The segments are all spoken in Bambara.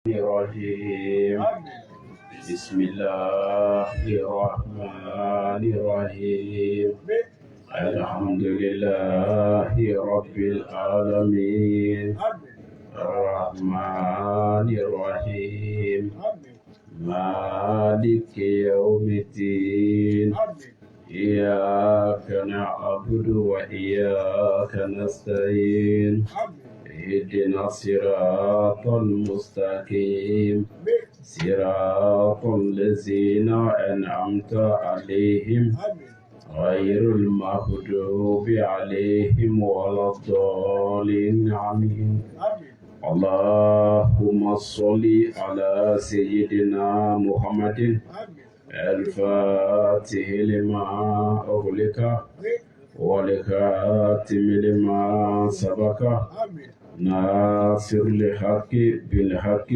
الرجيم بسم الله الرحمن الرحيم الحمد لله رب العالمين الرحمن الرحيم مالك يوم الدين إياك نعبد وإياك نستعين اهدنا الصراط المستقيم صراط الذين أنعمت عليهم غير المغضوب عليهم ولا الضالين آمين اللهم صل على سيدنا محمد الفاتح لما أغلق والخاتم لما سبق ناصر الحق بالحق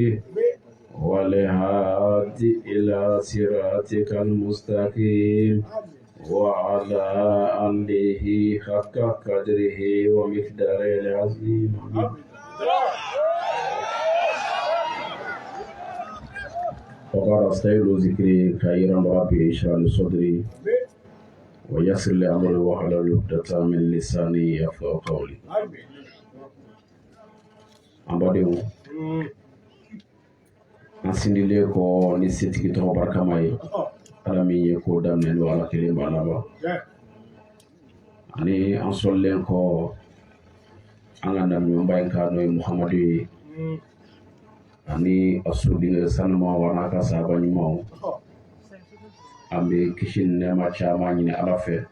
والهادي إلى صراطك المستقيم وعلى آله حق قدره ومقداره العظيم وقال استعيذ ذكري خيرا ربي اشرح لي صدري ويسر لي امري واحلل عقدة من لساني يفقهوا قولي ambadenw an sindilen kɔ ni setigi tɔgɔ barikama ye ala min ye ko daminɛ n'o ala kelen b'a laban ani an sɔlilen kɔ an ka nabiɲumanba in kan n'o ye muhamadu ye ani a sodenkɛ sanuma wa n'a ka sahaba ɲumanw an bɛ kisi ni nɛɛma caman ɲini ala fɛ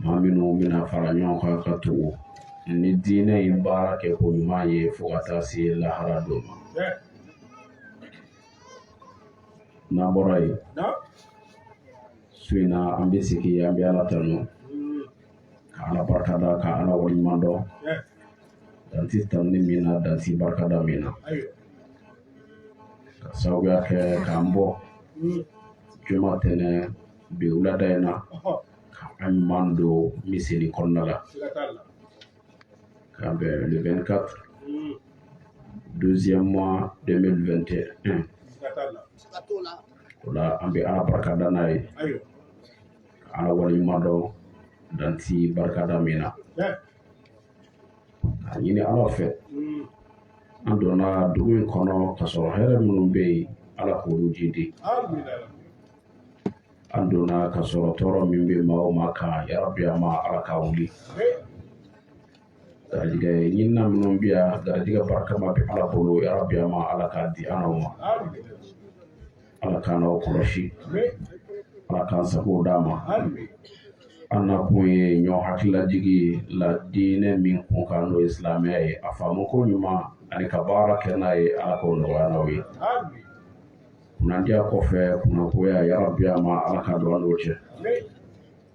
maa minnu bɛna fara ɲɔgɔn kan ka tugu ni diinɛ in baara kɛ ko ɲuman ye fo ka taa se lahara don ma n'an bɔra yen su in na an bɛ sigi an bɛ ala tanu ka ala barikada ka ala waleɲuman dɔn danti tanuni min na danti barikada min na ka sababuya kɛ k'an bɔ juma tɛnɛ bi wulada in na ka an ɲuman don misiri kɔnɔna la k'a bɛn le 24 deuxième mois 2021 o la an bɛ ala barikada n'a ye ka ala waleɲuman dɔn danti barikada min na k'a ɲini ala fɛ an donna dugu in kɔnɔ ka sɔrɔ hɛrɛ minnu bɛ yen ala k'olu jidi an donna ka sɔrɔ tɔɔrɔ min bɛ maa o maa kan yarabi an ma ala k'a wuli garijɛgɛ ɲinina minnu bɛ yan garijɛgɛ barikama bɛ ala bolo yarabi an ma ala k'a di an ma ala k'an n'aw kɔlɔsi ala k'an sago d'a ma an na kun ye ɲɔ hakililajigi la diinɛ min kun kan n'o ye silamɛya ye a faamu ko ɲuman ani ka baara kɛ n'a ye ala k'o nɔgɔya n'aw ye kunnadiya kɔfɛ kunnagoya yarabi an ma ala k'a don an n'o cɛ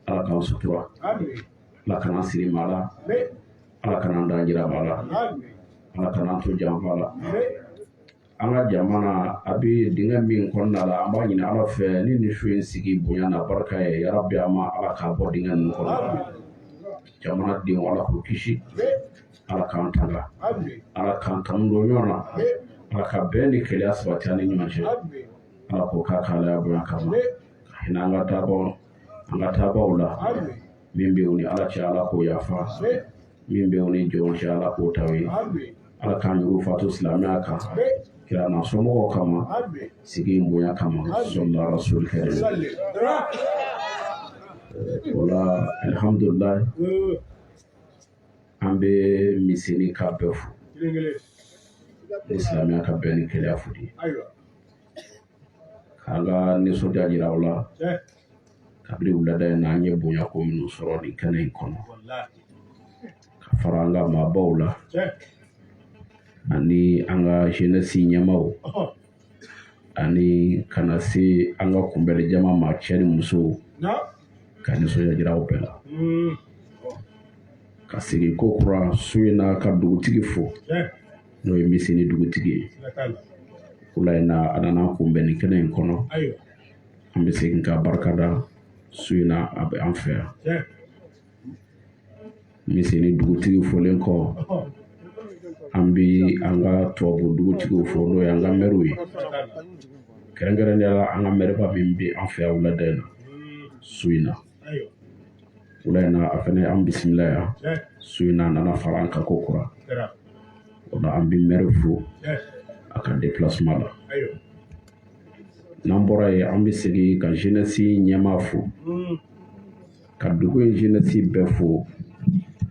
ala k'an sutura ala kan'an siri maa la ala kan'an da jira maa la ala kan'an to janfa la an ka jamana a bɛ dingɛ min kɔnɔna la an b'a ɲini ala fɛ ni nin su in sigi bonya na barika ye yarabi an ma ala k'a bɔ dingɛ ninnu kɔnɔ jamana denw ala k'u kisi ala k'an tanga ala k'an kanu don ɲɔgɔn na ala ka bɛn ni kɛlɛya sabati an ni ɲɔgɔn cɛ ala k'o k'a k'ala bonya kama ka hinɛ an ka taabaw la min bɛ yen ni ala cɛ ala k'o yafa min bɛ yen ni jɔnw cɛ ala k'o taw ye ala k'an yugu fatu silamɛya kan kira na somɔgɔw kama sigi in bonya kama sɔlila rasul kɛrɛ o la alhamdulilayi an bɛ misiri ka bɛɛ fo ni silamɛya ka bɛn ni kɛlɛya fodi k'an ka nisɔndiya jira aw la kabiri wulada in na an ye bonya ko minnu sɔrɔ nin kɛnɛ in kɔnɔ ka fara an ka maabaw la ani an ka jeunesse ɲɛmaw ani kana se an ka kunbɛli jama ma cɛ ni muso ka nisɔndiya jira aw bɛɛ la ka segin ko kura su in na ka dugutigi fo n'o ye misiri dugutigi ye o la in na a nana kunbɛn nin kɛnɛ in kɔnɔ an bɛ segin ka barikada su in na a bɛ an fɛ yan misiri dugutigi folen kɔ an bi an ka tubabu dugutigiw fo n'o ye an ka mɛriw ye kɛrɛnkɛrɛnnenya la an ka mɛriba min bɛ an fɛ yan wulada in na su in na wula in na a fɛnɛ an bisimila yan su in na a nana fara an kan ko kura o la an bi mɛri fo a ka déplacement la n'an bɔra yen an bɛ segin ka jeunesse ɲɛmaa fo ka dugu in jeunesse bɛɛ fo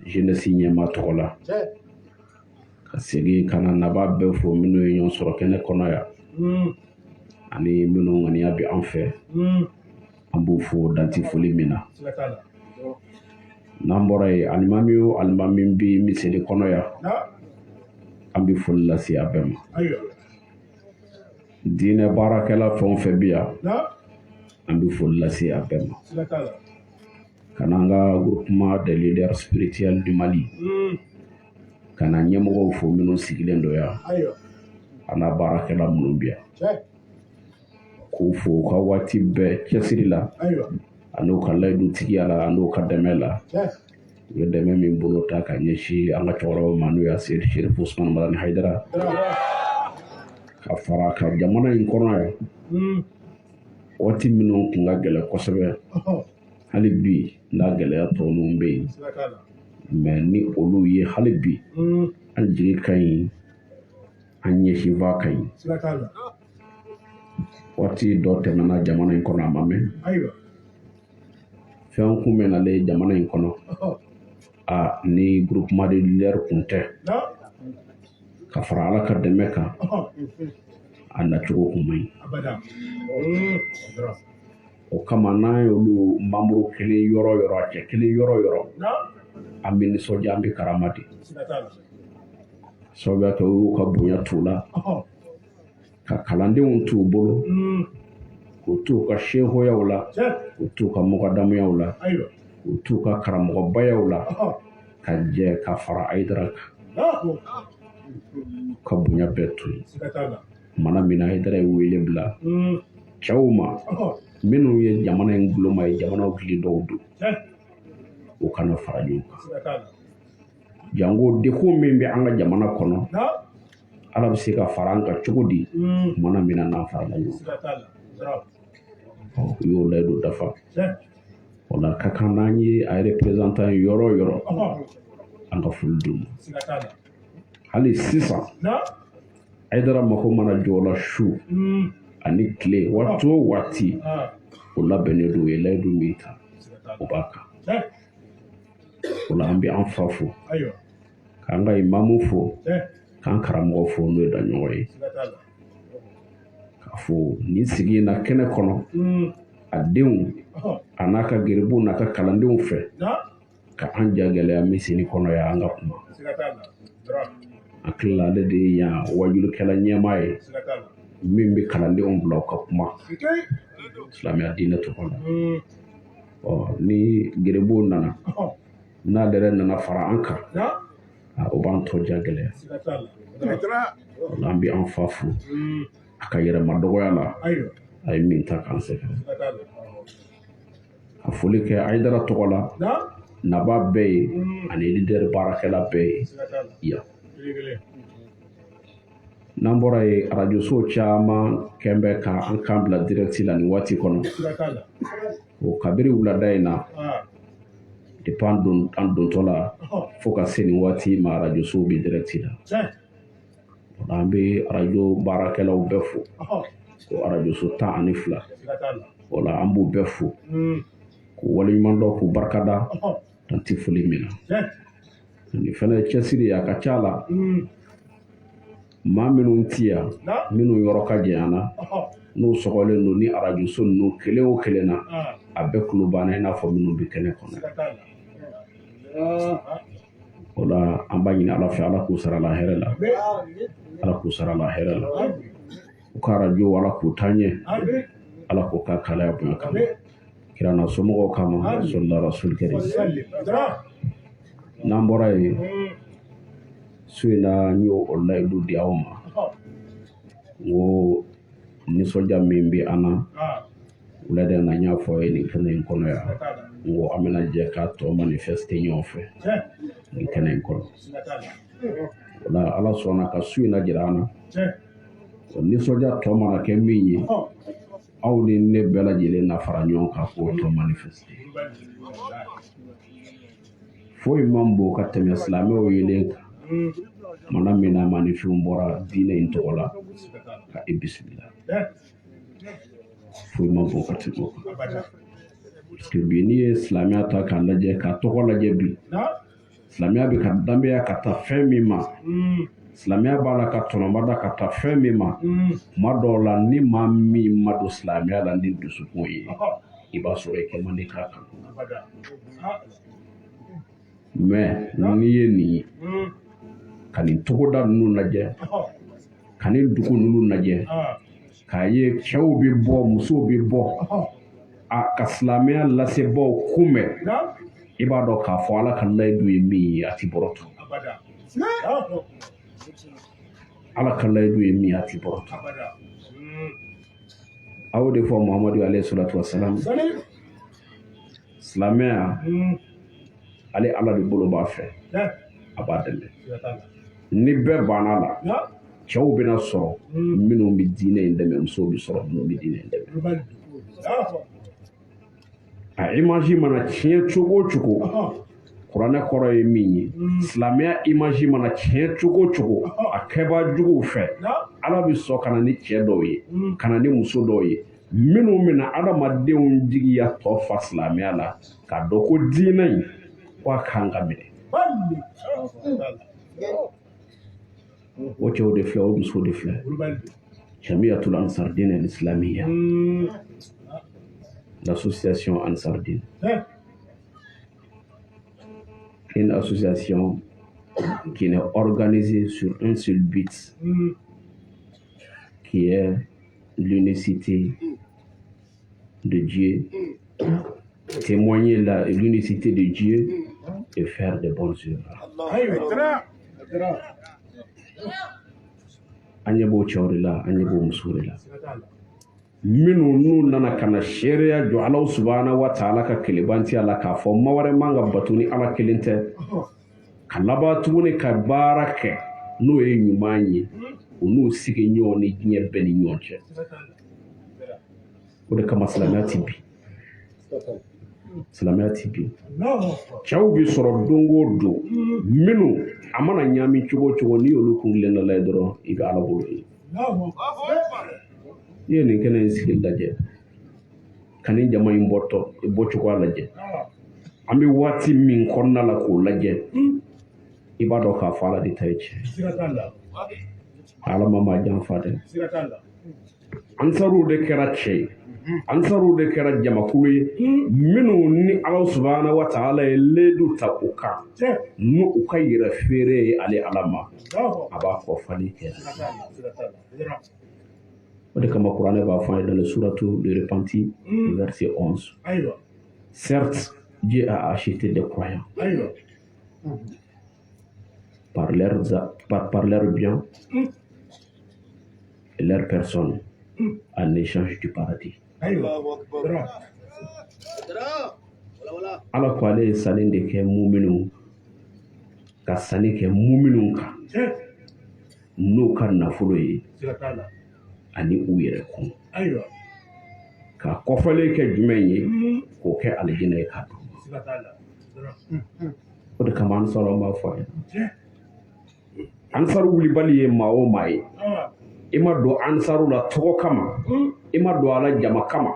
jeunesse ɲɛmaa tɔgɔ la ka segin ka na naba bɛɛ fo minnu ye ɲɔgɔn sɔrɔ kɛnɛ kɔnɔ yan ani minnu ŋaniya bɛ an fɛ an b'u fo danti foli min na n'an bɔra yen alimami o alimami bɛ misiri kɔnɔ yan an bɛ foli lase a bɛɛ ma diinɛ baarakɛla fɛn o fɛn bɛ yan an bɛ foli lase a bɛɛ ma ka n'an ka groupement des leaders spirituels du Mali ka na ɲɛmɔgɔw fo minnu sigilen don yan a n'a baarakɛla minnu bɛ yan k'u fo u ka waati bɛɛ cɛsiri la a n'u ka layidu tigiya la a n'u ka dɛmɛ la u ye dɛmɛ min bolo ta ka ɲɛsin an ka cɛkɔrɔbaw ma n'o y'a Seydi Sherif Usmane Malani Hayidara ka fara ka jamana in kɔnɔ yan waati minnu tun ka gɛlɛn kosɛbɛ hali bi n'a gɛlɛya tɔ ninnu bɛ yen mais ni olu ye hali bi an jigi ka ɲi an ɲɛsinba ka ɲi waati dɔ tɛmɛna jamana in kɔnɔ a ma mɛn fɛn kun bɛ nalen jamana in kɔnɔ ni groupement de leaders kun tɛ ka fara ala ka dɛmɛ kan a nacogo kun man ɲi o kama n'an ye olu membre kelen yɔrɔ yɔrɔ a cɛ kelen yɔrɔ yɔrɔ an bɛ nisɔndiya an bɛ karama de sababuya kɛ o y'u ka bonya t'u la ka kalandenw t'u bolo k'u t'u ka sehoyaw la k'u t'u ka mɔgɔdamuyaw la k'u t'u ka karamɔgɔbayaw la ka jɛ ka fara Hayidara kan ka bonya bɛɛ to yen mana min na Hayidara ye wele bila cɛw ma minnu ye jamana in guloma ye jamana wuli dɔw don u kana fara ɲɔgɔn kan jango dekun min bɛ an ka jamana kɔnɔ ala bɛ se ka fara an kan cogo di mana min na n'an farala ɲɔgɔn kan u y'o layidu dafa o la ka kan n'an ye a représentant yɔrɔ o yɔrɔ an ka foli d'u ma hali sisan Hayidara mako mana jɔ o la su ani tile waati o waati o labɛnnen don u ye layidu min ta o b'a kan o la an bɛ an fa fo k'an ka imamu fo k'an karamɔgɔ fo n'o ye daɲɔgɔn ye k'a fɔ nin sigi in na kɛnɛ kɔnɔ a denw a n'a ka geribuw n'a ka kalandenw fɛ ka an ja gɛlɛya misiri kɔnɔ yan an ka kuma a tilala ale de ye yan wajulikɛla ɲɛmaa ye min bɛ kalandenw bila u ka kuma silamɛya diinɛ tɔgɔ la ni geribuw nana n'ale yɛrɛ nana fara an kan o b'an tɔ ja gɛlɛya o la an bɛ an fa fo a ka yɛrɛma dɔgɔya la a ye min ta k'an sɛgɛrɛ ka foli kɛ Hayidara tɔgɔ la naba bɛɛ ye ani leader baarakɛla bɛɛ ye yan n'an bɔra yen arajosow caman kɛn bɛ ka an kan bila direct la nin waati kɔnɔ o kabiri wulada in na depuis an dontɔ la fo ka se nin waati ma arajosow bɛ direct la o la an bɛ arajo baarakɛlaw bɛɛ fo ko arajoso 12 o la an b'u bɛɛ fo k'u waleɲuman dɔn k'u barikada dan tɛ foli min na nin fɛnɛ cɛsiri a ka ca la maa minnu ti yan minnu yɔrɔ ka janya na n'u sɔgɔlen don ni arajoso ninnu kelen o kelen na a bɛɛ kulo banna i n'a fɔ minnu bɛ kɛnɛ kɔnɔ o la an b'a ɲini ala fɛ ala k'u sara la hɛrɛ la ala k'u sara la hɛrɛ la u ka arajo ala k'u taa ɲɛ ala k'u ka kalaya bonya kama kira na somɔgɔw kama sɔlila rasul kɛrim n'an bɔra yen su in na n y'o layidu di aw ma n ko nisɔndiya min bɛ an na wulada in na n y'a fɔ aw ye nin kɛnɛ in kɔnɔ yan n ko an bɛna jɛ k'a tɔ manifeste ɲɔgɔn fɛ nin kɛnɛ in kɔnɔ wala ala sɔnna ka su in lajira an na nisɔndiya tɔ mana kɛ min ye aw ni ne bɛɛ lajɛlen na fara ɲɔgɔn kan k'o tɔ manifester foyi man bon ka tɛmɛ silamɛw yelen kan mana min na manifinw bɔra diinɛ in tɔgɔ la ka i bisimila foyi man bon ka tɛmɛ o kan parce que bi n'i ye silamɛya ta k'a lajɛ ka tɔgɔ lajɛ bi silamɛya bɛ ka danbeya ka taa fɛn min ma silamɛya b'a la ka tɔnɔmada ka taa fɛn min ma tuma dɔw la ni maa min ma don silamɛya la ni dusukun ye i b'a sɔrɔ i kɛ man di k'a kan mais n'i ye nin ye ka nin togoda ninnu lajɛ ka nin dugu ninnu lajɛ k'a ye cɛw bɛ bɔ musow bɛ bɔ ka silamɛya lasebaaw kunbɛn i b'a dɔn k'a fɔ ala ka layidu ye min ye a ti bɔrɔtɔ ala ka layidu ye min ye a ti bɔrɔtɔ a y'o de fɔ muhamadu alayhi salatu wasalam silamɛya ale ala de bolo b'a fɛ a b'a dɛmɛ ni bɛɛ banna la cɛw bɛna sɔrɔ minnu bɛ diinɛ in dɛmɛ musow bɛ sɔrɔ minnu bɛ diinɛ in dɛmɛ a image mana tiɲɛ cogo o cogo kuranɛ kɔrɔ ye min ye silamɛya image mana tiɲɛ cogo o cogo a kɛbaa juguw fɛ ala bɛ sɔn ka na ni cɛ dɔw ye ka na ni muso dɔw ye minnu bɛna adamadenw jigiya tɔ fa silamɛya la k'a dɔn ko diinɛ in ko a kan ka minɛ o cɛw de filɛ o musow de filɛ jamiyatul ansardine al-islamiyya l'association Ansardine, une association qui est organisée sur un seul but, qui est l'unicité de Dieu, témoigner l'unicité de Dieu et faire de bonnes œuvres. Anyabo Chorila, Anyabo Musurila. Minnu n'u nana ka na seereya jɔ Alahu subahana wa taala ka kelebantiya la k'a fɔ ma wɛrɛ man ka bato ni ala kelen tɛ ka laban tuguni ka baara kɛ n'o ye ɲuman ye u n'u sigi ɲɔgɔn ni diɲɛ bɛɛ ni ɲɔgɔn cɛ o de kama silamɛya ti bi silamɛya ti bi cɛw bi sɔrɔ don o don minnu a mana ɲaami cogo o cogo n'i y'olu kun tilenna la ye dɔrɔn i bɛ ala bolo ye i ye nin kɛnɛ in sigi lajɛ ka nin jama in bɔcogoya lajɛ an bɛ waati min kɔnɔna la k'o lajɛ i b'a dɔn k'a fɔ ala de ta ye tiɲɛ ala ma maa janfa dɛ ansaruw de kɛra cɛ ye ansaruw de kɛra jamakulu ye minnu ni ala subahana wa taala ye ledu ta u kan n'u u ka yɛrɛ feere ye ale ala ma a b'a fɔ fali kɛ o de kama kuranɛ b'a fɔ an ye dans le suratu le repenti verset 11 certes Dieu a acheté des croyants par leur bien et leur personne en échange du paradis. Ala ko ale ye sanni de kɛ muminun ka sanni kɛ muminun kan n'u ka nafolo ye ani u yɛrɛ kun ka kɔfɛlen kɛ jumɛn ye k'o kɛ alijinɛ ye k'a d'u ma o de kama ansaru an b'a fɔ a ye ansaru wulibali ye maa o maa ye i ma don ansaru la tɔgɔ kama i ma don a la jama kama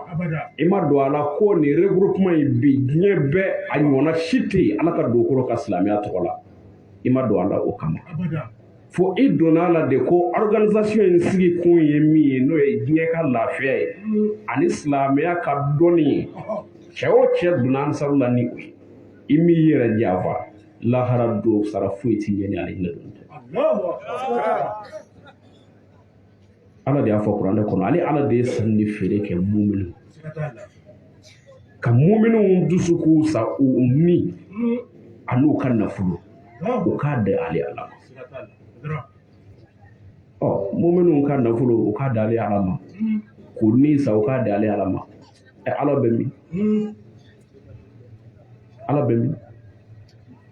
i ma don a la ko nin regroupement in bi diɲɛ bɛɛ a ɲɔgɔnna si tɛ yen ala ka dugukolo ka silamɛya tɔgɔ la i ma don a la o kama fo i donna a la de ko organisation in sigi kun ye min ye n'o ye diɲɛ ka lafiya ye ani silamɛya ka dɔnni ye cɛ o cɛ donna ansaru la ni o ye i m'i yɛrɛ janfa lahara don sara foyi t'i ɲɛ ni alijinɛ don tɛ ala de y'a fɔ kuranɛ kɔnɔ ale ala de ye sanni feere kɛ muminu ka muminunw dusukun sa u ni a n'u ka nafolo u k'a di ale ala ma muminunw ka nafolo u k'a di ale ala ma k'u ni sa u k'a di ale ala ma ala bɛ min ala bɛ min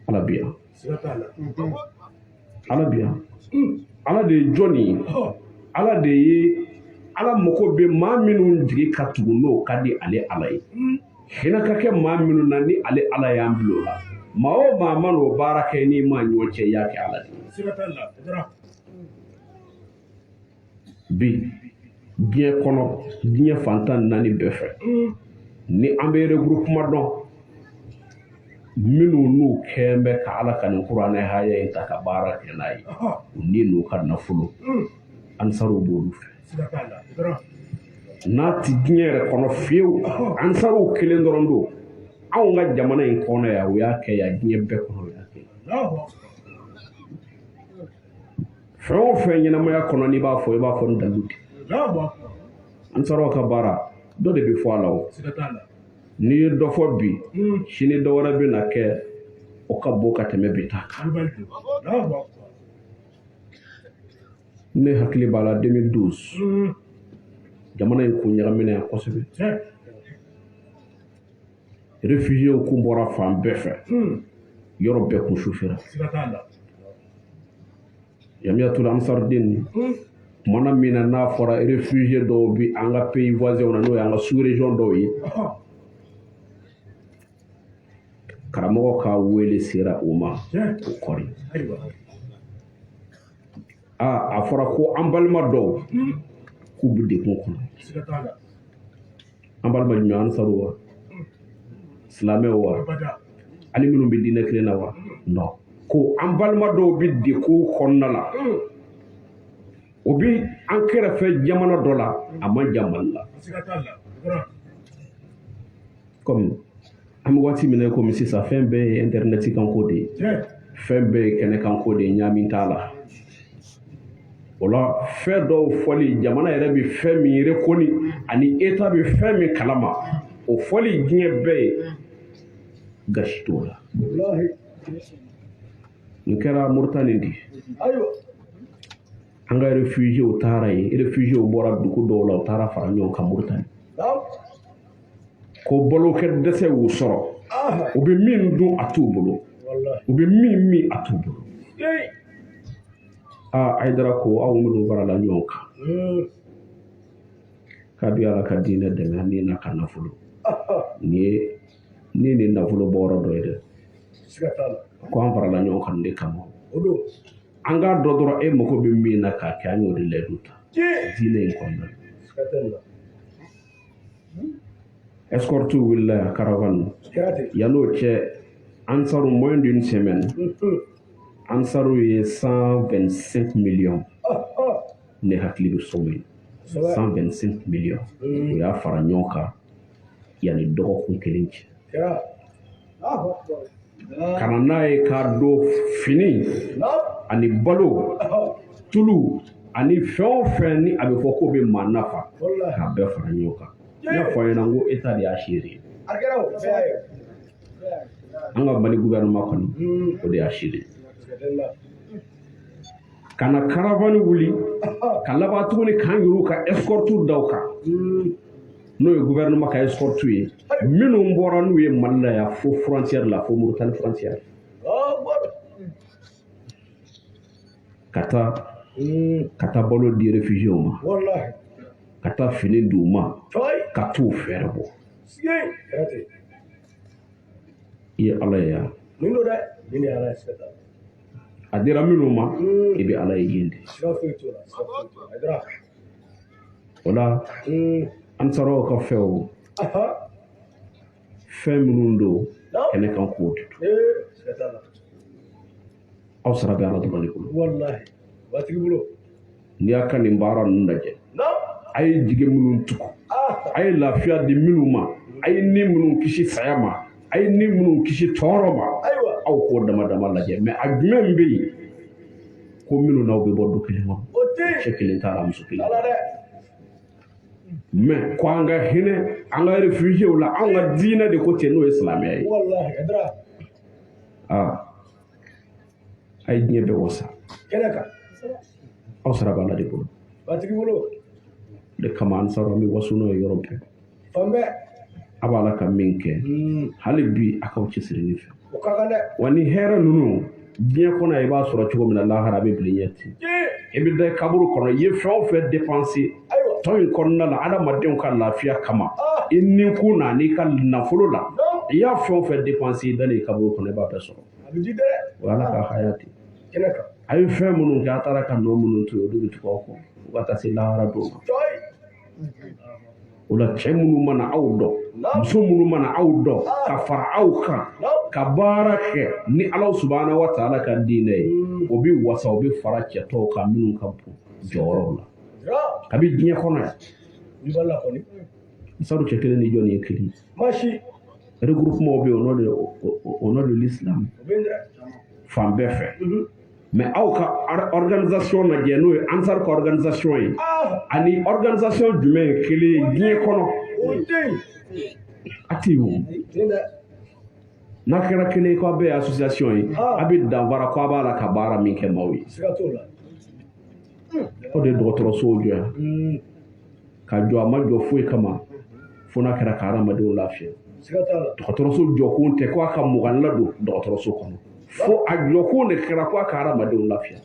ala bɛ yan ala biya ala de ye jɔn ye ala de ye ala mako bɛ maa minnu jigi ka tugu n'o ka di ale ala ye hinɛ ka kɛ maa minnu na ni ale ala y'an bila o la maa o maa ma n'o baara kɛ n'i ma ɲɔgɔn cɛ y'a kɛ ala de bi diɲɛ kɔnɔ diɲɛ fantan naani bɛɛ fɛ ni an bɛ regroupement dɔn minnu n'u kɛn bɛ ka ala ka nin kuranɛ haya in ta ka baara kɛ n'a ye u ni n'u ka nafolo ansaruw b'olu fɛ n'a ti diɲɛ yɛrɛ kɔnɔ fiyewu ansaruw kelen dɔrɔn don anw ka jamana in kɔnɔ yan u y'a kɛ yan diɲɛ bɛɛ kɔnɔ u y'a kɛ fɛn o fɛn ɲɛnamaya kɔnɔ n'i b'a fɔ i b'a fɔ ni dalu tɛ ansaruw ka baara dɔ de bɛ fɔ a la o n'i ye dɔ fɔ bi sini dɔ wɛrɛ bɛ na kɛ o ka bon ka tɛmɛ bi ta kan ne hakili b'a la 2012 jamana in kun ɲagamina yan kosɛbɛ réfugiés kun bɔra fan bɛɛ fɛ yɔrɔ bɛɛ kun sufɛra Jamiyatul Ansarudine kumana min na n'a fɔra réfugiés dɔw bi an ka pays voisins na n'o y'an ka sous-région dɔw ye karamɔgɔ ka wele sera o ma o kɔri a fɔra ko an balima dɔw k'u bɛ degun kɔnɔ an balima jumɛn ansaru wa silamɛw wa ani minnu bɛ diinɛ kelen na wa non ko an balima dɔw bɛ degun kɔnɔna la o bi an kɛrɛfɛ jamana dɔ la a man jan Mali la comme an bɛ waati min na komi sisan fɛn bɛɛ ye internet kanko de ye fɛn bɛɛ ye kɛnɛ kanko de ye ɲaamin t'a la o la fɛn dɔw fɔli jamana yɛrɛ bɛ fɛn min reconni ani état bɛ fɛn min kalama o fɔli diɲɛ bɛɛ ye gasi t'o la nin kɛra Moritani de an ka réfugiés taara yen réfugiés bɔra dugu dɔw la u taara fara ɲɔgɔn kan Moritani ko balokɛ dɛsɛ y'u sɔrɔ u bɛ min dun a t'u bolo u bɛ min a t'u bolo Aidara ko aw minnu farala ɲɔgɔn kan k'a bɛ ala ka diinɛ dɛmɛ ani n'a ka nafolo ni ni nafolo bɔyɔrɔ dɔ ye dɛ ko an farala ɲɔgɔn kan de kama an k'a dɔ dɔrɔn e mago bɛ min na k'a kɛ an y'o de layidu ta diinɛ in kɔnɔna escorte wulila yan caravane yan'o cɛ ansaru moins d'une semaine ansaru ye 125 millions ne hakili bɛ so min 125 millions o y'a fara ɲɔgɔn kan yanni dɔgɔkun kelen cɛ ka na n'a ye k'a don fini ani balo tulu ani fɛn o fɛn ni a bɛ fɔ k'o bɛ maa nafa k'a bɛɛ fara ɲɔgɔn kan n y'a fɔ a ɲɛna n ko état de y'a seere an ka Mali gouvernement kɔni o de y'a seere ka na caravane wuli ka laban tuguni k'an yɛrɛw ka escorte da u kan n'o ye gouvernement ka escorte ye minnu bɔra n'u ye Mali la yan fo frontière la fo Moritani frontière ka taa balo di réfugiés ma ka taa fini d'u ma ka t'u fɛɛrɛ bɔ i ye ala ye yan a dira minnu ma i bɛ ala ye yen de o la ansaraw ka fɛnw fɛn minnu don kɛnɛ kan k'o de don aw sara bɛ ala dɔrɔn de bolo n'i y'a ka nin baara ninnu lajɛ a ye jigi minnu tugu a ye lafiya di minnu ma a ye ni minnu kisi saya ma a ye ni minnu kisi tɔɔrɔ ma aw k'o dama dama lajɛ mais a jumɛn bɛ yen ko minnu n'aw bɛ bɔ du kelen kɔnɔ cɛ kelen t'a la muso kelen mais ko an ka hinɛ an ka réfugiés la an ka diinɛ de ko ten n'o ye silamɛya ye a ye diɲɛ bɛɛ wasa aw sara bɛ ala de bolo de kama an sara an bɛ waso n'o ye yɔrɔ bɛɛ a b'a la ka min kɛ hali bi a k'aw cɛsiri nin fɛ wa ni hɛrɛ ninnu Bien qu'on ait pas sur le tour de la Arabe Blieti. Et bien, des Kaboul, qu'on y ait fait dépenser. Tant qu'on a la Madame Kalafia Kama. Et Nikuna, Nikal Nafolola. Il y a fait dépenser dans les Kaboul qu'on n'est pas personne. Voilà, Hayati. Ayo fait mon gâteau à no mon tour de Toko. What I say, Lara Do. Ola chemunu mana awdo musumunu mana awdo ka farauka ka barake ni Allah subhanahu wa ta'ala ka dine obi wasa obi farache to ka minun kampu jorola kabi dinya kona ni balla ko ni saru chekele ni joni ekili mashi regroupement obi au nom de l'islam fambe fait mais auka organisation na jeno ansar ko organisation yi ani organisation jumɛn kele diɲɛ kɔnɔ atiwo n'a kɛra kelen ko a bɛ association yi a bɛ danfara ko a b'a la ka baara min kɛ maaw ye o de ye dɔgɔtɔrɔsow jɔ yan ka jɔ a ma jɔ foyi kama fo n'a kɛra ka hadamadenw lafiya dɔgɔtɔrɔso jɔkun tɛ ko a ka mugan ladon dɔgɔtɔrɔso kɔnɔ fo a jɔkun de kɛra ko a ka hadamadenw lafiya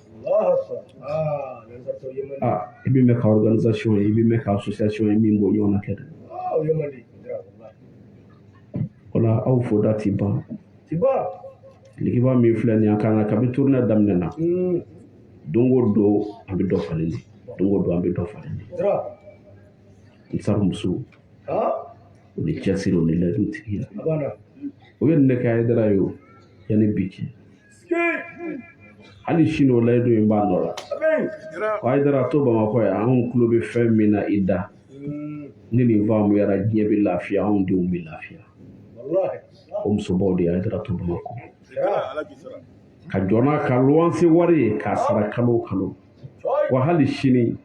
i bɛ mɛn ka organisation ye i bɛ mɛn ka association ye min b'o ɲɔgɔn na kɛ dɛ o la aw fo da ti ban likiba min filɛ nin ye a kan ka kabi tournée daminɛ na don o don an bɛ dɔ falen de don o don an bɛ dɔ falen de n sara muso o ni cɛsiri o ni layidu tigiya o ye nin de kɛ Hayidara ye o yanni bi cɛ hali sini o layidu in b'a nɔ la Hayidara to Bamakɔ yan anw tulo bɛ fɛn min na i da ni nin faamuyara diɲɛ bɛ lafiya anw denw bɛ lafiya o musobaw de ye Hayidara to Bamakɔ ka jɔ n'a ka luwanse wari ye k'a sara kalo o kalo wa hali sini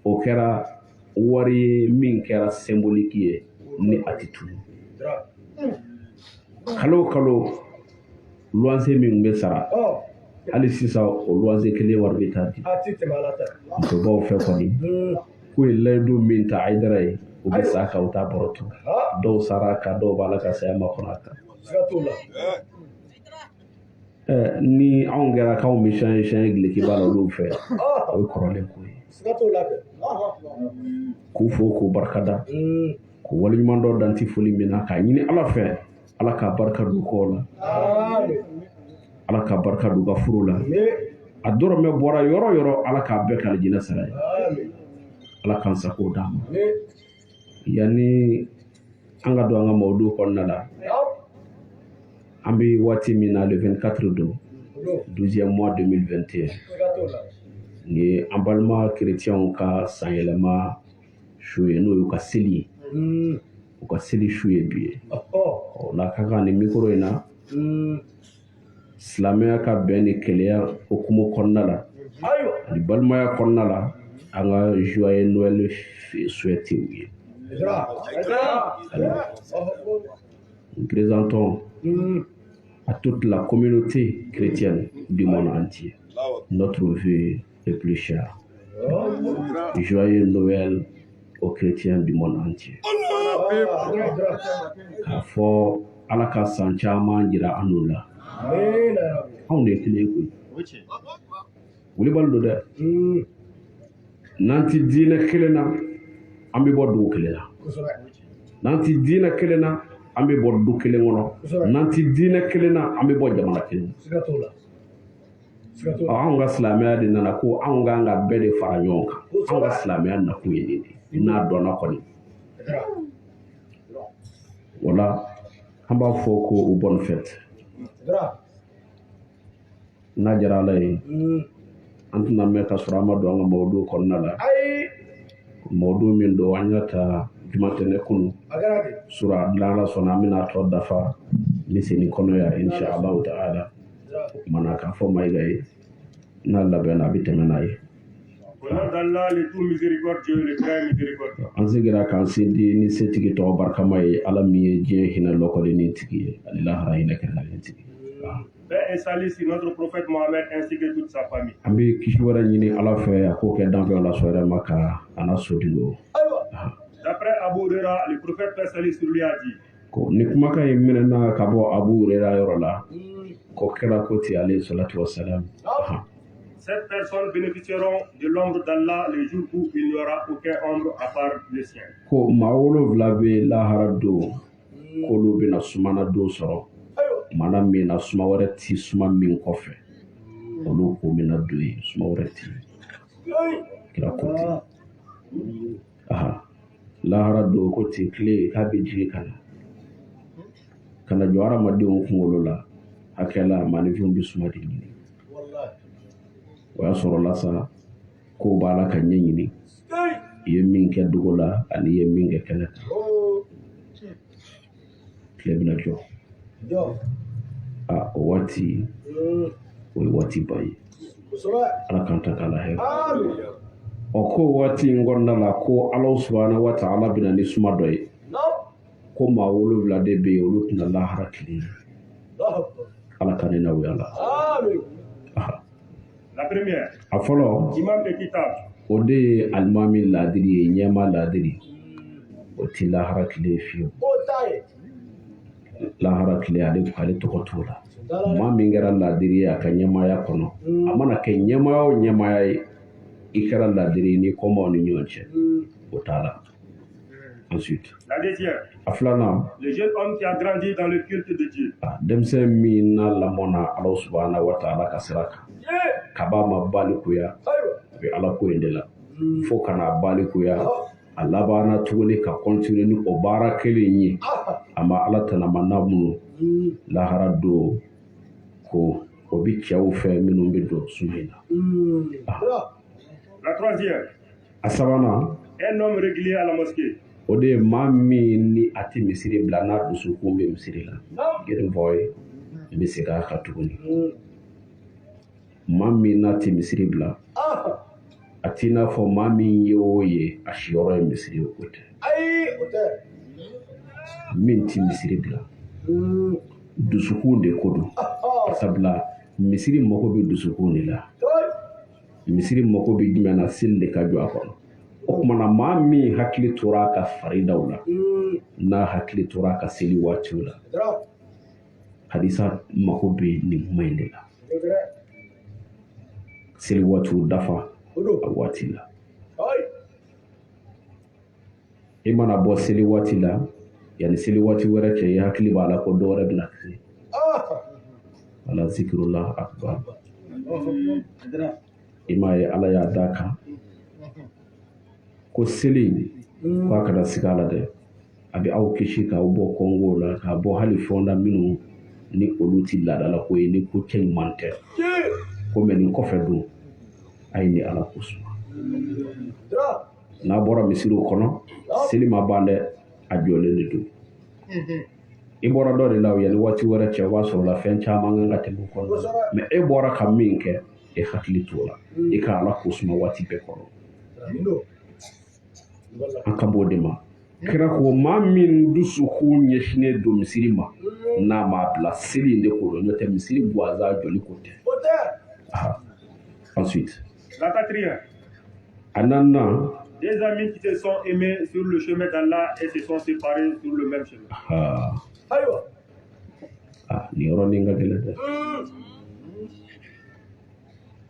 o kɛra wari ye min kɛra symbolique ye ni a tɛ tunu kalo o kalo luwanse min bɛ sara hali sisan o luwanse kelen wari bɛ taa di musobaw fɛ kɔni k'o ye layidu min ta Hayidara ye o bɛ sa kan o t'a bɔrɔ tun dɔw sara a kan dɔw b'a la ka saya makɔnɔ a kan ni anw kɛra k'anw bɛ siɲɛ gilikiba la olu fɛ o ye kɔrɔlen ko ye k'u fo k'u barikada k'u waleɲuman dɔ danti foli min na k'a ɲini Ala fɛ Ala ka barika don kɔ la Ala ka barika don ka furu la a dɔrɔmɛ bɔra yɔrɔ o yɔrɔ Ala k'a bɛɛ kɛ alijinɛ sara ye Ala k'an sago d'a ma yanni an ka don an ka mawudu kɔnɔna la an bɛ waati min na le 24 don 12e mois 2021 nin ye an balima chrétienw ka sanyɛlɛma su ye n'o y'u ka seli ye u ka seli su ye bi ye n'a ka kan nin micro in na silamɛya ka bɛn ni kɛlɛya hukumu kɔnɔna la ani balimaya kɔnɔna la an ka joyeux Noël souhaité u ye nous présentons à toute la communauté chrétienne du monde entier notre vœu le plus cher. Joyeux Noël aux chrétiens du monde entier. K'a fɔ Ala ka san caman jira an n'u la. Anw de ye kelen koyi. Wulibali don dɛ. N'an ti diinɛ kelen na an bɛ bɔ dugu kelen na. N'an ti diinɛ kelen na an bɛ bɔ du kelen kɔnɔ. N'an ti diinɛ kelen na an bɛ bɔ jamana kelen na. Anw ka silamɛya de nana ko anw kan ka bɛɛ de fara ɲɔgɔn kan. Anw ka silamɛya nakun ye nin de n'a dɔnna kɔni. Wala an b'a fɔ ko u bonne fête. N'a diyara Ala ye an tɛna mɛn ka sɔrɔ an ma don an ka mawudu kɔnɔna la. Mawudu min don an y'a ta jumatɛnɛ kunu sura Ala sɔnna an bɛna tɔ dafa ni seni kɔnɔ yan inshallah ta'ala. O kumana k'a fɔ Mayiga ye n'a labɛnna a bɛ tɛmɛ n'a ye. An seginna k'an sen di ni setigi tɔgɔ barikama ye Ala min ye diɲɛ hinɛ lɔkɔlenin tigi ye ani lahara hinɛ kɛrɛnkɛrɛnnen tigi. Installé sur notre prophète Mohammed ainsi que toute sa famille. An bɛ kisi wɛrɛ ɲini Ala fɛ a k'o kɛ danfɛnw la sɔn yɛrɛ ma ka an na sodigo. D'après Abu Huraira, le prophète paix salut sur lui a dit. Ni kumakan in minɛna ka bɔ Abu Huraira yɔrɔ la Cette personne bénéficieront de l'ombre d'Allah le jour où il n'y aura aucun ombre à part le sien. Ko mawolo vlave lahara do kolo bina sumana do soro mana mina suma wɛrɛ ti suma min kɔfɛ olu ko mina do ye suma wɛrɛ ti kira ko ten lahara do ko ten tile k'a bɛ jigi kana jɔ hadamadenw kunkolo la hakɛla maanifɛnw bɛ suma de ɲini o y'a sɔrɔ la sa ko b'a la ka ɲɛ ɲini i ye min kɛ dogo la ani i ye min kɛ kɛnɛ kan tile bɛna jɔ o waati o ye waati ba ye ala k'an ta k'a la hɛrɛ ko waati in kɔnɔna la ko ala subahana wa taala bɛna ni suma dɔ ye ko maa 7 de bɛ yen olu tɛna lahara tile ala ka ne n'aw yala La première, a fɔlɔ imam de kitab. O de ye alimami laadiri ye ɲɛma laadiri o ti lahara tile fiyewu lahara tile ale tɔgɔ t'o la maa min kɛra laadiri ye a ka ɲɛmaya kɔnɔ a mana kɛ ɲɛmaya o ɲɛmaya ye i kɛra laadiri ni kɔmaw ni ɲɔgɔn cɛ o t'a la. Ensuite, la deuxième, a filanan le jeune homme qui a grandi dans le culte de Dieu. Denmisɛn min na lamɔna ala subahana wa taala ka sira kan kaba ma balikuya a bɛ ala ko in de la fo kana balikuya a labanna tuguni ka continue ni o baara kelen ye a ma ala tanamana minnu lahara don ko o bi cɛw fɛ minnu bɛ don suma in na. La troisième, a sabanan un homme régulier à la mosquée. O de ye maa min ni a tɛ misiri bila n'a dusukun bɛ misiri la getting boy n bɛ segin a kan tuguni maa min n'a tɛ misiri bila a t'i n'a fɔ maa min ye o ye a siyɔrɔ ye misiri ye o tɛ min tɛ misiri bila dusukun de ko don sabula misiri mago bɛ dusukun de la misiri mago bɛ jumɛn na seli de ka jɔ a kɔnɔ. O kumana maa min hakili tora a ka faridaw la n'a hakili tora a ka seli waatiw la hadisa mako bɛ nin kuma in de la seli waatiw dafa a waati la i mana bɔ seli waati la yanni seli waati wɛrɛ cɛ i hakili b'a la ko dɔ wɛrɛ bɛna kɛ ala zikirullah akbar i m'a ye ala y'a d'a kan ko seli k'a kana sigi a la dɛ a bɛ aw kisi k'aw bɔ kɔngow la k'a bɔ hali fɔnda minnu ni olu ti laadala ko ye ni ko cɛ ɲuman tɛ ko mɛ nin kɔfɛ dun a ye ni ala ko suma n'a bɔra misiriw kɔnɔ seli ma ban dɛ a jɔlen de don i bɔra dɔ de la yanni waati wɛrɛ cɛ o b'a sɔrɔ la fɛn caman kan ka tɛmɛ o kɔnɔ mɛ e bɔra ka min kɛ e hakili t'o la i ka ala ko suma waati bɛɛ kɔrɔ an ka b'o de ma kira ko maa min dusukun ɲɛsinnen don misiri ma n'a m'a bila seli in de ko don n'o tɛ misiri gansan jɔli ko tɛ ensuite la quatrième, a naaninan des amis qui se sont aimés sur le chemin d'Allah et se sont séparés sur le même chemin. Nin yɔrɔnin ka gɛlɛn dɛ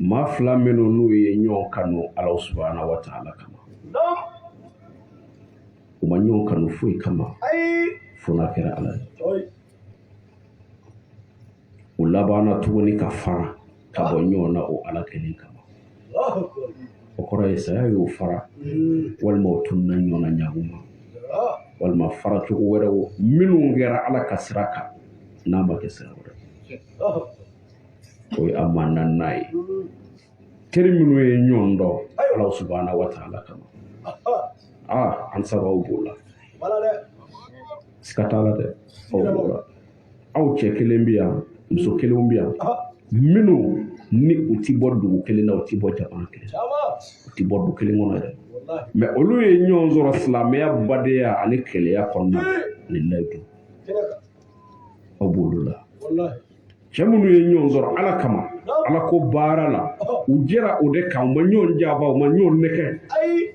maa fila minnu n'u ye ɲɔgɔn kanu ala subahana wa taala kama u ma ɲɔgɔn kanu foyi kama fo n'a kɛra ala ye u labanna tuguni ka fara ka bɔ ɲɔgɔn na o ala kelen kama o kɔrɔ ye saya y'o fara walima o tununa ɲɔgɔn na ɲaguma walima fara cogo wɛrɛw minnu kɛra ala ka sira kan n'a ma kɛ sira wɛrɛ o ye a ma naaninan ye teri minnu ye ɲɔgɔn dɔn ala subahana wa taala kama an sababu b'o la siga t'a la dɛ aw b'o la aw cɛ kelen bɛ yan muso kelenw bɛ yan minnu ni u ti bɔ dugu kelen na u ti bɔ jamana kelen u ti bɔ dugu kelen kɔnɔ dɛ mɛ olu ye ɲɔgɔn sɔrɔ silamɛya badenya ani kɛlɛya kɔnɔna ni layidu aw b'olu la cɛ minnu ye ɲɔgɔn sɔrɔ ala kama ala ko baara la u jɛra o de kan u ma ɲɔgɔn janfa u ma ɲɔgɔn nɛgɛ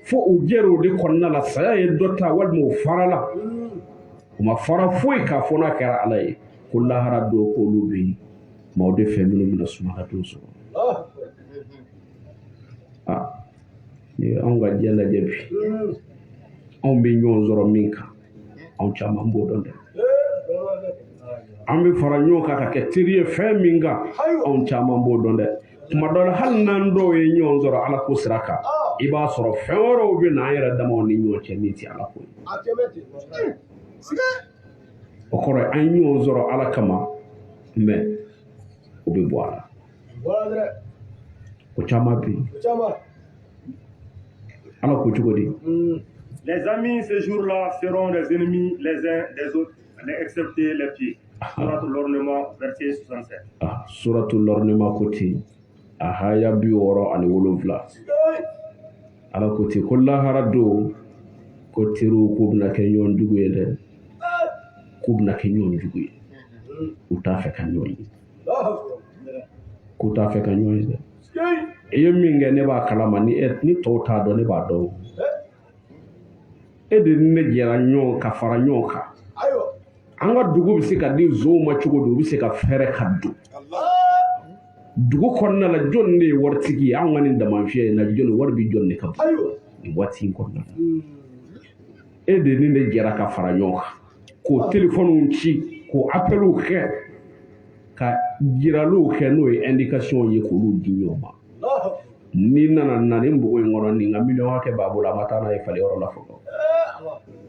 fo u jɛra o de kɔnɔna la saya ye dɔ ta walima u farala u ma fara foyi k'a fɔ n'a kɛra ala ye ko lahara don k'olu bɛ yen maaw de fɛn minnu bɛna suma ka t'o sɔrɔ ni anw ka diɲɛ lajɛ bi anw bɛ ɲɔgɔn sɔrɔ min kan anw caman b'o dɔn dɛ an bɛ fara ɲɔgɔn kan ka kɛ teri ye fɛn min kan anw caman b'o dɔn dɛ tuma dɔ la hali n'an dɔw ye ɲɔgɔn sɔrɔ ala ko sira kan i b'a sɔrɔ fɛn wɛrɛw bɛ na an yɛrɛ damaw ni ɲɔgɔn cɛ min tɛ ala ko ye o kɔrɔ ye an ye ɲɔgɔn sɔrɔ ala kama mɛ o bɛ bɔ a la o caman bɛ yen ala ko cogo di Les amis ce jour-là seront des ennemis les uns des autres, excepté les pieds. Suratul Ornement, verset 67. Suratul Ornement côté ahaya 67. Ala côté ko lahara do ko tiru ko bna ke ñon dugu ye de ko bna ke ñon dugu ye u ta fe ka ñon yi ko ta fe ka ñon yi de e min nge ne ba kalama ni to ta do ne ba do e de ne jera ñon ka fara ñon ka an ka dugu bɛ se ka di nsow ma cogo di u bɛ se ka fɛrɛ ka don dugu kɔnɔna la jɔn de ye waritigi ye anw ka nin damanfiya in na jɔn wari bɛ jɔn de ka bon nin waati in kɔnɔna la e de nin de jɛra ka fara ɲɔgɔn kan k'o telefɔniw ci k'o apɛliw kɛ ka jiraliw kɛ n'o ye indication ye k'olu di ɲɔgɔn ma ni nana na nin npogo in kɔnɔ nin ka miliyɔn hakɛ b'a bolo a ma taa n'a ye faleyɔrɔ la fɔlɔ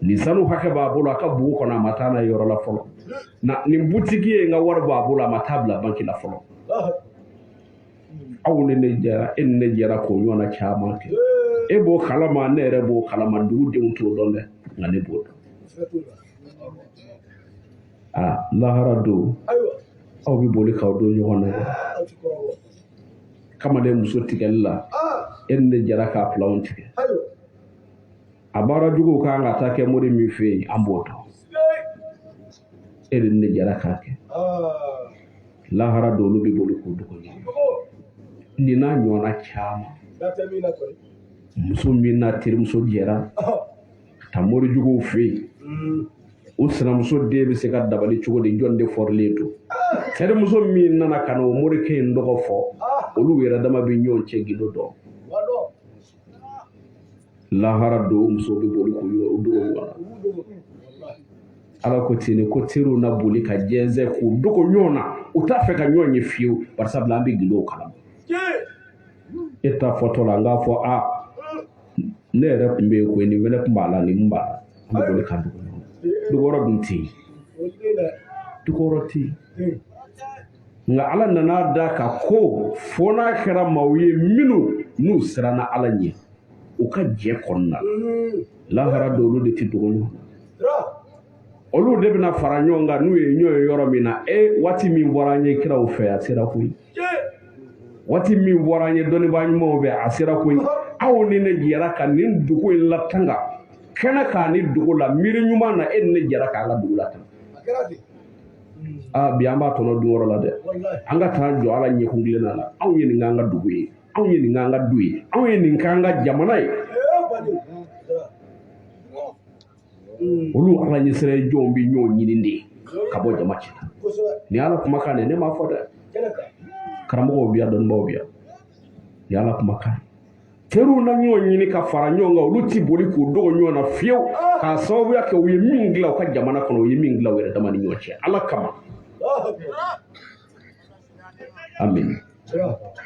nin sanu hakɛ b'a bolo a ka bugu kɔnɔ a ma taa n'a ye yɔrɔ la fɔlɔ nin butigi ye n ka wari b'a bolo a ma taa bila banki la fɔlɔ aw ni ne jɛra e ni ne jɛra k'o ɲɔgɔnna caman kɛ e b'o kalama ne yɛrɛ b'o kalama dugudenw t'o dɔn dɛ nka ne b'o dɔn lahara don aw bɛ boli k'aw don ɲɔgɔn na dɛ kamalen muso tigɛli la e ni ne jɛra k'a filanw tigɛ a baara juguw kan ka taa kɛ mori min fɛ yen an b'o dɔn e ni ne jɛra k'a kɛ lahara don olu bɛ boli k'o dogo ɲɔgɔn nin n'a ɲɔgɔnna caman muso min n'a terimuso jɛra ka taa mori juguw fɛ yen o sinamuso den bɛ se ka dabali cogo di jɔn de fɔrilen don terimuso min nana ka na o morikɛ in dɔgɔ fɔ olu yɛrɛ dama bɛ ɲɔgɔn cɛ gindo dɔn lahara don muso bɛ boli k'o dogo ɲɔgɔn na ala ko ten ko teriw na boli ka jɛnsɛn k'o dogo ɲɔgɔn na u t'a fɛ ka ɲɔgɔn ye fiyewu bari sabula an bɛ gindo kalama e ta fɔtɔ la n k'a fɔ ne yɛrɛ tun bɛ yen koyi nin fɛnɛ tun b'a la nin mun b'a la an bɛ boli ka dogo ɲɔgɔn na dugukɔrɔ dun tɛ yen dugukɔrɔ tɛ yen nka ala nana da ka ko fo n'a kɛra maaw ye minnu n'u siranna ala ɲɛ u ka jɛ kɔnɔna lahara don olu de tɛ dogo ɲɔgɔn na olu de bɛna fara ɲɔgɔn kan n'u ye ɲɔgɔn ye yɔrɔ min na waati min bɔra an ye kiraw fɛ a sera koyi waati min bɔra an ye dɔnnibaa ɲumanw fɛ a sera koyi aw ni ne jɛra ka nin dugu in latanga kɛnɛ k'a ni dugu la miiri ɲuman na e ni ne jɛra k'an ka dugu latanga bi an b'a tɔnɔ dun yɔrɔ la dɛ an ka taa jɔ ala ɲɛkun kelenna la anw ye nin k'an ka dugu ye anw ye nin k'an ka du ye anw ye nin k'an ka jamana ye olu ala ɲɛsira ye jɔnw bɛ ɲɔgɔn ɲini de ka bɔ jama cɛ la nin ala kumakan de ne m'a fɔ dɛ karamɔgɔw bi yan dɔnnibaw bi yan nin ala kumakan teriw na ɲɔgɔn ɲini ka fara ɲɔgɔn kan olu ti boli k'u dogo ɲɔgɔn na fiyewu k'a sababuya kɛ u ye min dilan u ka jamana kɔnɔ u ye min dilan u yɛrɛ dama ni ɲɔgɔn cɛ ala kama amin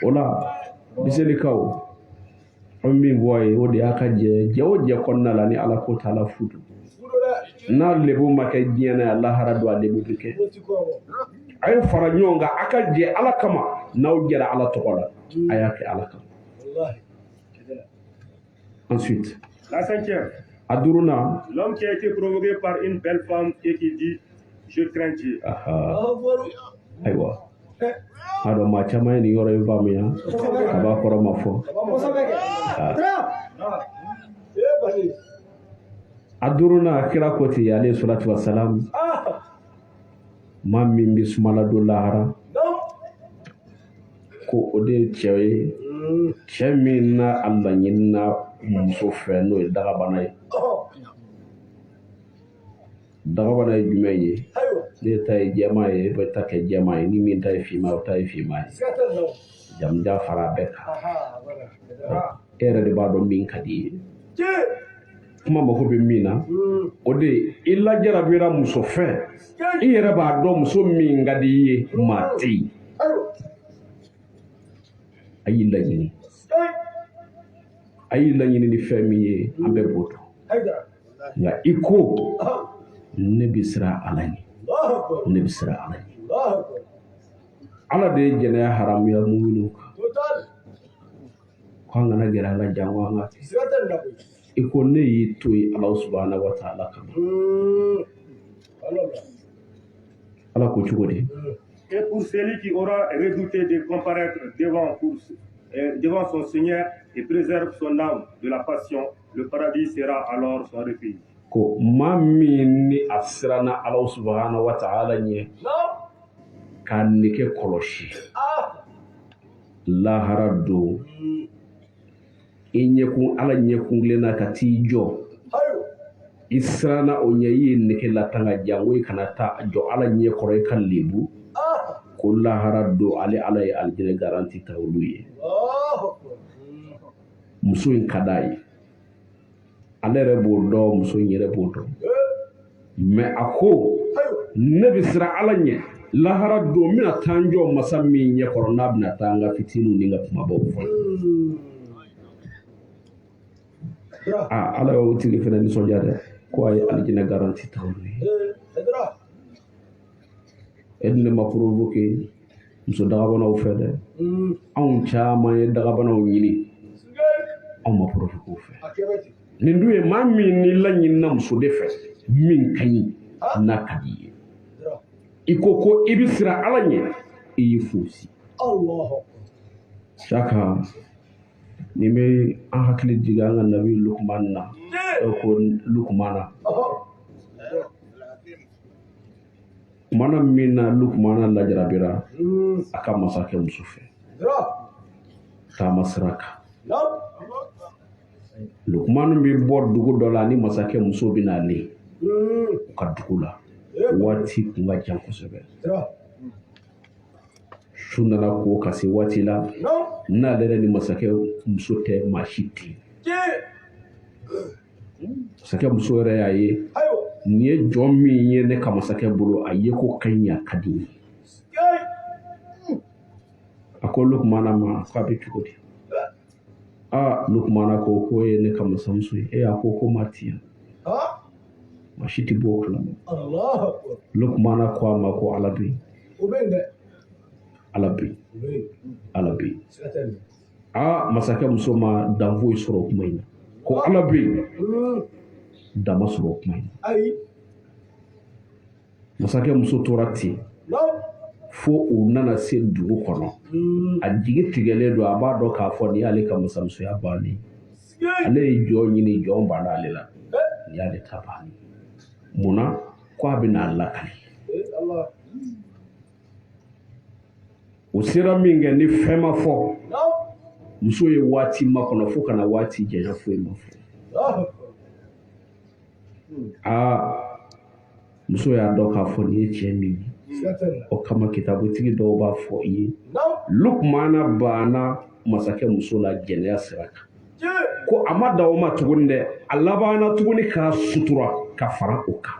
o la biselikaw an bɛ min fɔ a ye o de y'a ka jɛ o jɛ kɔnɔna la ni ala ko t'ala fudu n'a lebu ma kɛ diɲɛ na yan lahara don a lebu bɛ kɛ a ye fara ɲɔgɔn kan a ka jɛ ala kama n'aw jɛra ala tɔgɔ la a y'a kɛ ala kama ensuite La cinquième, Aduruna, l'homme qui a été provoqué par une belle femme et qui dit je crains Dieu. Aywa ado ma chama ni yoro infamu ya aba koro mafo Aduruna kira koti alayhi salatu wassalam mammi bismala do lahara ko ode chewe chemina Allah nyina muso fɛ n'o ye dagabana ye dagabana jumɛn ye ne ta ye jɛma ye bɛ ta kɛ jɛma ye ni min ta ye finma o ta ye finma ye jamuja fara bɛɛ kan e yɛrɛ de b'a dɔn min ka di ye kuma mako bɛ min na o de i lajarabira muso fɛ i yɛrɛ b'a dɔn muso min ka di i ye maa tɛ yen a y'i laɲini ni fɛn min ye an bɛɛ b'o dɔn nka i ko ne bɛ siran Ala ɲɛ ne bɛ siran Ala ɲɛ Ala de ye jɛnɛya haramuya mu'minu kan ko an kana gɛrɛ Ala jango an ka kɛ i ko ne y'i to yen Ala subahanahu wa taala kama Ala ko cogo di Et pour celui qui aura redouté de comparaître devant son Seigneur et préserve son âme de la passion, le paradis sera alors son refuge. Ko maa min ni a siranna Ala subahanahu wa taala ɲɛ k'a nege kɔlɔsi lahara don i ɲɛkun Ala ɲɛkunkilenna ka t'i jɔ i siranna o ɲɛ i ye nege latanga jango i kana taa jɔ Ala ɲɛ kɔrɔ i ka lebu ko lahara don Ala ye alijinɛ garanti ta olu ye muso in ka d'a ye ale yɛrɛ b'o dɔn muso in yɛrɛ b'o dɔn mais a ko ne bɛ siran Ala ɲɛ lahara don n bɛna taa n jɔ masa min ɲɛ kɔrɔ n'a bɛna taa n ka fitininw ni n ka kumabaw fɔ Ala y'o tigi fana nisɔndiya dɛ ko a ye alijinɛ garanti ta olu ye e dun ne ma provoqué muso dagabanaw fɛ dɛ anw caman ye dagabanaw ɲini anw ma provoqué o fɛ nin dun ye maa min ni laɲinina muso de fɛ min ka ɲi n'a ka di ye i ko i bɛ siran Ala ɲɛ i y'i fosi saka ni bɛ an hakili jigin an ka nabi Lukman na ko Lukmana kumana min na Lukmana lajarabira a ka masakɛ muso fɛ taama sira kan Lukman bɛ bɔ dugu dɔ la ni masakɛ muso bɛ n'ale u ka dugu la waati kun ka jan kosɛbɛ su nana ko ka se waati la n'ale yɛrɛ ni masakɛ muso tɛ maa si ten masakɛ muso yɛrɛ y'a ye nin ye jɔn min ye ne ka masakɛ bolo a ye ko ka ɲi a ka di ye a ko Lukmana ma ko a bɛ cogo di Lukmana ko ye ne ka masamuso ye a ko ma ti yan maa si tɛ bɔ o kalama Lukmana ko a ma ko Ala bɛ yen Ala bɛ yen Ala bɛ yen masakɛ muso ma dan foyi sɔrɔ o kuma in na ko Ala bɛ yen dama sɔrɔ o kuma in na masakɛ muso tora ten fo u nana se dugu kɔnɔ a jigi tigɛlen don a b'a dɔn k'a fɔ nin y'ale ka masamusoya bannen ale ye jɔn ɲini jɔn banna ale la nin y'ale ta bannen munna ko a bɛna lakali o sera min kɛ ni fɛn ma fɔ muso ye waati makɔnɔ fo kana waati janya foyi ma fɔ muso y'a dɔn k'a fɔ nin ye cɛ min ye o kama kitabutigi dɔw b'a fɔ i ye Lukmana banna masakɛ muso la jɛnɛya sira kan ko a ma dan o ma tuguni dɛ a labanna tuguni k'a sutura ka fara o kan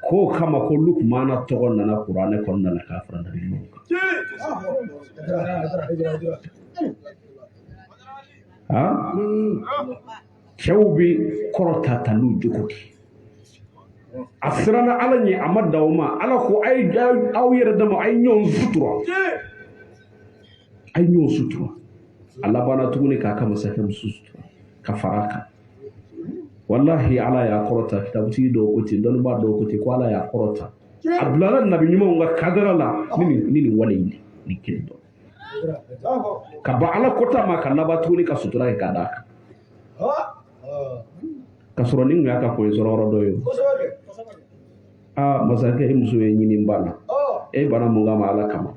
k'o kama ko Lukmana tɔgɔ nana kuranɛ kɔnɔna na k'a fara nabi ɲumanw kan cɛw bɛ kɔrɔta ta n'u jogo de a siranna Ala ɲɛ a ma dan o ma Ala ko aw yɛrɛ dama a ye ɲɔgɔn sutura a labanna tuguni k'a ka masakɛ muso sutura ka fara a kan wallahi Ala y'a kɔrɔta kitabutigi dɔw ko ten dɔnnibaa dɔw ko ten ko Ala y'a kɔrɔta a bilala nabi ɲumanw ka kadara la ni nin wale in ni kelen dɔn ka ban Ala kɔta ma ka laban tuguni ka sutura kɛ ka d'a kan ka sɔrɔ ni y'a ka koyi sɔrɔ yɔrɔ dɔ ye masakɛ e muso ye ɲini bana e bana mun kama Ala kama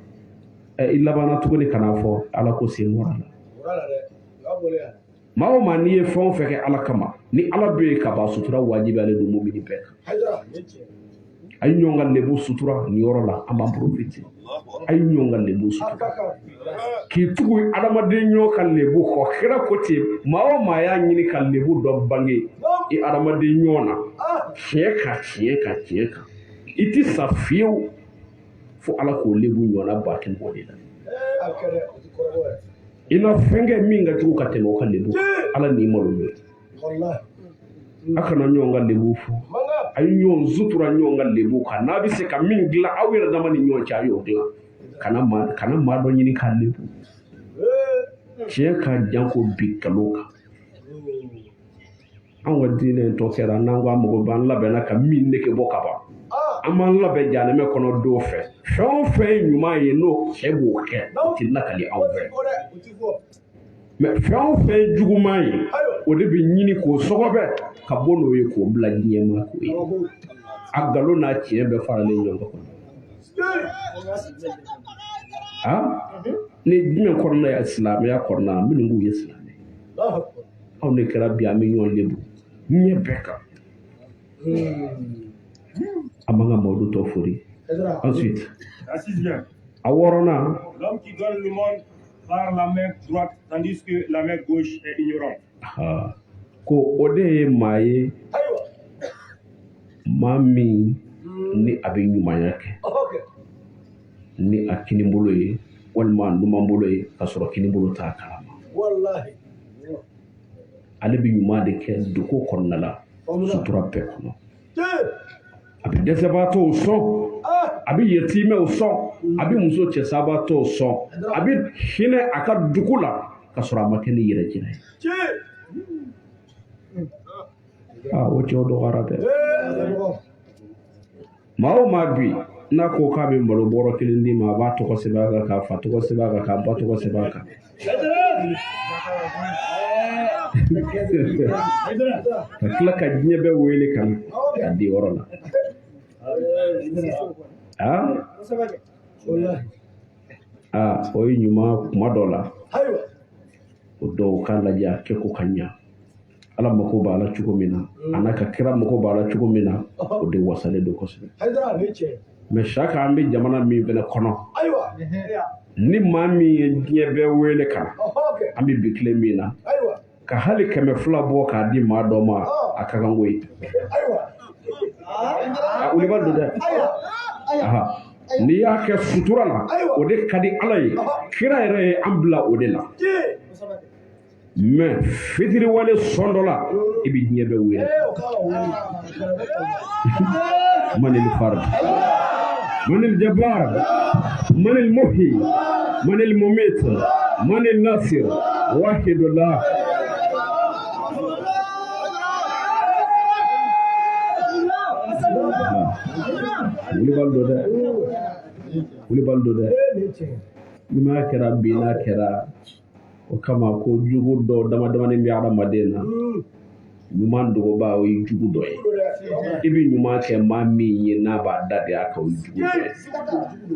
i labanna tuguni kana fɔ Ala ko sen bɔra la maa o maa n'i ye fɛn o fɛn kɛ ala kama ni ala bɛ yen ka ban sutura wajibiyalen don mumini bɛɛ kan a ye ɲɔgɔn ka lebu sutura nin yɔrɔ la an b'an profite a ye ɲɔgɔn ka lebu sutura k'i tugu adamaden ɲɔgɔn ka lebu kɔ kira ko ten maa o maa y'a ɲini ka lebu dɔ bange i adamaden ɲɔgɔn na tiɲɛ kan i ti sa fiyewu fo ala k'o lebu ɲɔgɔnna ba kɛ mɔgɔ de la i na fɛn kɛ min ka jugu ka tɛmɛ o ka lebu ala n'i malo ye a kana ɲɔgɔn ka lebu fo a ye ɲɔgɔn sutura ɲɔgɔn ka lebu kan n'a bɛ se ka min dilan aw yɛrɛ dama ni ɲɔgɔn cɛ a y'o dilan kana maa dɔ ɲini k'a lebu tiɲɛ ka jan ko bi kalo kan an ka diinɛ tɔ kɛra n'an ko an mago b'an labɛnna ka min nege bɔ ka ban an b'an labɛn janɛmɛ kɔnɔ don fɛ fɛn o fɛn ye ɲuman ye n'o cɛ b'o kɛ o tɛ lakali anw fɛ mɛ fɛn o fɛn ye juguman ye o de bɛ ɲini k'o sɔgɔbɛ ka bɔ n'o ye k'o bila ɲɛma k'o ye a nkalon n'a tiɲɛ bɛɛ faralen ɲɔgɔn kan ni jumɛn kɔnɔna ye silamɛya kɔnɔna na minnu k'u ye silamɛ anw de kɛra bi an bɛ ɲɔgɔn lebu ɲɛ bɛɛ kan a man ka maaw tɔ fori ensuite a wɔɔrɔnan l'homme qui donne le monde par la main droite tandis que la main gauche est ignorante. Ko o de ye maa ye maa min ni a bɛ ɲumanya kɛ ni a kinibolo ye walima numanbolo ye ka sɔrɔ kinibolo t'a kalama ale bɛ ɲuman de kɛ dogo kɔnɔna la sutura bɛɛ kɔnɔ a bɛ dɛsɛbaatɔw sɔn a bɛ yatimɛw sɔn a bɛ muso cɛsabaatɔw sɔn a bɛ hinɛ a ka dugu la ka sɔrɔ a ma kɛ ni yɛrɛ jira ye o cɛw dɔgɔyara dɛ maa o maa bi n'a ko k'a bɛ malo bɔrɔ kelen d'i ma a b'a tɔgɔ sɛbɛn a kan k'a fa tɔgɔ sɛbɛn a kan k'a ba tɔgɔ sɛbɛn a kan ka tila ka diɲɛ bɛɛ wele ka na k'a di yɔrɔ la o ye ɲuman kuma dɔ la o dɔw k'a lajɛ a kɛ ko ka ɲa ala mako b'a la cogo min na a n'a ka kira mako b'a la cogo min na o de wasalen don kosɛbɛ mɛ saka an bɛ jamana min fɛnɛ kɔnɔ ni maa min ye diɲɛ bɛɛ wele ka na an bɛ bi tile min na ka hali 200 bɔ k'a di maa dɔ ma a ka kan ko ye olu b'a don dɛ n'i y'a kɛ sutura la o de ka di ala ye kira yɛrɛ ye an bila o de la mɛ fitiriwale sɔn dɔ la i bɛ diɲɛ bɛɛ wele manil fard manil jabbar manil muhi manil mumit manil nasir wahidullah wuli bal do dɛ ni ma kɛra bi n'a kɛra o kama ko jugu dɔ damadamani bɛ adamaden na ɲuman dogoba o ye jugu dɔ ye i bɛ ɲuman kɛ maa min ye n'a b'a da de a kan o ye jugu dɔ ye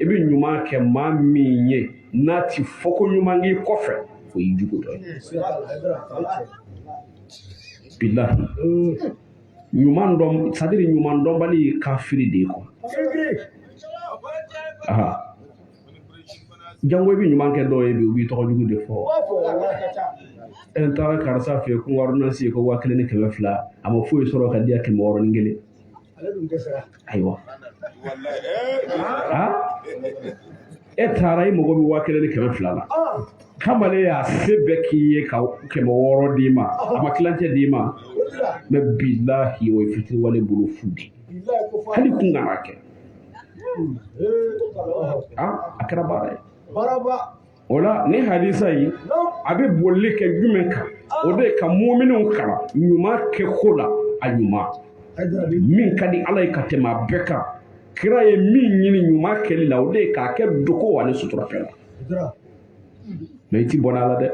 i bɛ ɲuman kɛ maa min ye n'a ti fɔ ko ɲuman k'i kɔfɛ o ye jugu dɔ ye bilahi ɲuman dɔn c'est-à-dire ɲuman dɔnbali ye kafiri de ye quoi jango i bɛ ɲuman kɛ dɔw ye bi u b'i tɔgɔ jugu de fɔ n taara karisa fɛ yen ko ordonnance ye ko 1,200 a ma foyi sɔrɔ ka di yan 601 ayiwa e taara i mago bɛ 1,200 la kamalen y'a se bɛɛ k'i ye ka 600 d'i ma a ma kilancɛ d'i ma mɛ bilahi o ye fitiriwale bolo fu de hali kun kana kɛ a kɛra baara ye o la ni hadisa yi a bɛ bolili kɛ jumɛn kan o de ka muminunw kalan ɲuman kɛ ko la a ɲuman min ka di ala ye ka tɛmɛ a bɛɛ kan kira ye min ɲini ɲuman kɛli la o de ye k'a kɛ dogo ani suturafɛn la mɛ i ti bɔnɛ ala dɛ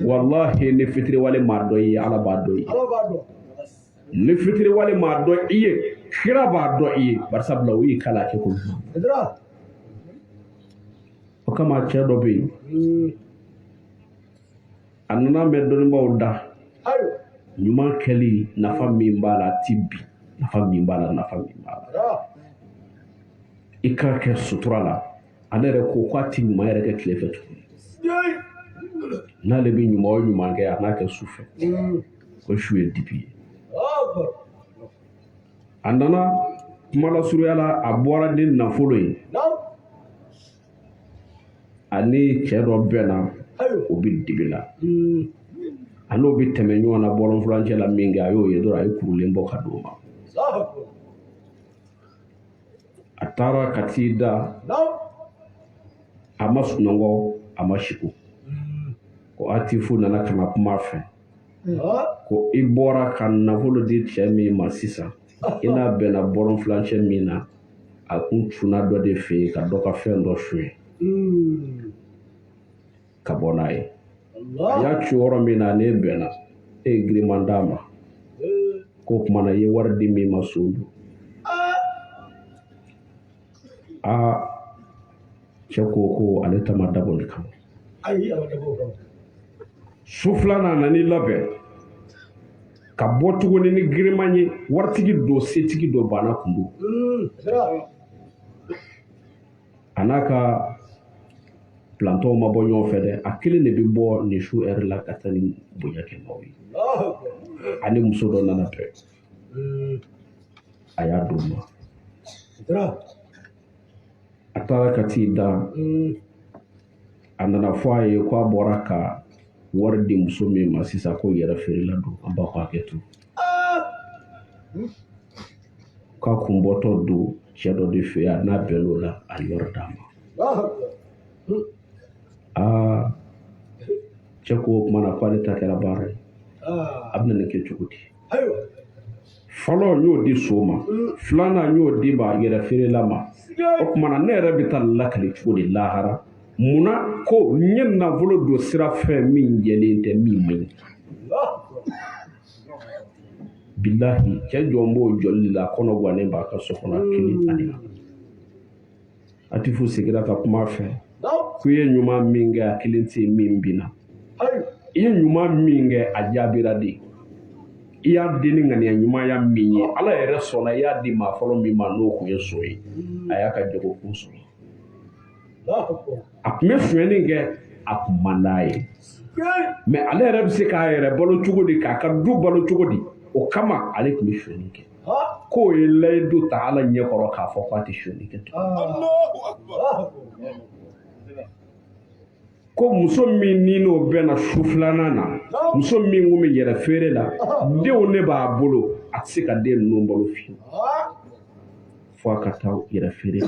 wallahi ni fitiriwale maa dɔ ye ala b'a dɔn i ye ni fitiriwale maa dɔn i ye kira b'a dɔn i ye barisabula o y'i kala kɛ ko ɲuman o kama cɛ dɔ bɛ yen a nana mɛn dɔnnibaaw da ɲuman kɛli nafa min b'a la a ti bi nafa min b'a la i ka kɛ sutura la ale yɛrɛ ko k'a ti ɲuman yɛrɛ kɛ tile fɛ tuguni n'ale bɛ ɲuman o ɲuman kɛ a n'a kɛ su fɛ ko su ye dibi ye a nana kuma lasurunya la a bɔra ni nafolo ye ani cɛ dɔ bɛnna o bɛ dibi la a n'o bɛ tɛmɛ ɲɔgɔn na bɔlɔnfurancɛ la min kɛ a y'o ye dɔrɔn a ye kurulen bɔ ka d'o ma a taara ka t'i da a ma sunɔgɔ a ma sigo ko Atifu nana ka na kuma fɛ ko i bɔra ka nafolo di cɛ min ma sisan i n'a bɛnna bɔlɔnfurancɛ min na a kun tunna dɔ de fɛ yen ka dɔ ka fɛn dɔ suɲɛ ka bɔ n'a ye a y'a ci yɔrɔ min na ne bɛnna e ye giriman d'a ma k'o kumana i ye wari di min ma so don cɛ ko ale ta ma dabɔ nin kama su filanan nani labɛn ka bɔ tuguni ni giriman ye waritigi don setigi don banna kun don a n'a ka plantɔw ma bɔ ɲɔgɔn fɛ dɛ a kelen de bɛ bɔ nin su ɛri la ka taa ni bonya kɛ maaw ye ani muso dɔ nana bɛn a y'a d'o ma a taara ka t'i da a nana fɔ a ye ko a bɔra ka wari di muso min ma sisan ko yɛrɛ feerela don an b'a ko hakɛ to k'a kun bɔtɔ don cɛ dɔ de fɛ yan n'a bɛnn'o la a yɔrɔ d'a ma cɛ ko o kumana ko ale ta kɛra baara ye a bɛna nin kɛ cogo di fɔlɔ n y'o di so ma filanan n y'o di ba yɛrɛ feerela ma o kumana ne yɛrɛ bɛ taa lakale cogo di lahara munna ko n ye nafolo don sira fɛn min jɛlen tɛ min man ɲi bilahi cɛ jɔn b'o jɔli la kɔnɔ gannen b'a ka so kɔnɔ kelen ani na Atifu segira ka kuma fɛ ko i ye ɲuman min kɛ a kelen tɛ min binna i ye ɲuman min kɛ a jaabira de i y'a di ni ŋaniya ɲumanya min ye ala yɛrɛ sɔnna i y'a di maa fɔlɔ min ma n'o kun ye so ye a y'a ka jagokun sɔrɔ a tun bɛ sonyɛni kɛ a kun man d'a ye mɛ ale yɛrɛ bɛ se k'a yɛrɛ balo cogo di k'a ka du balo cogo di o kama ale tun bɛ sonyɛni kɛ k'o ye layidu ta ala ɲɛkɔrɔ k'a fɔ k'a tɛ sonyɛni kɛ ko muso min ni n'o bɛnna su filanan na muso min kun bɛ yɛrɛ feere la denw ne b'a bolo a tɛ se ka den ninnu balo fiyewu fo a ka taa yɛrɛ feere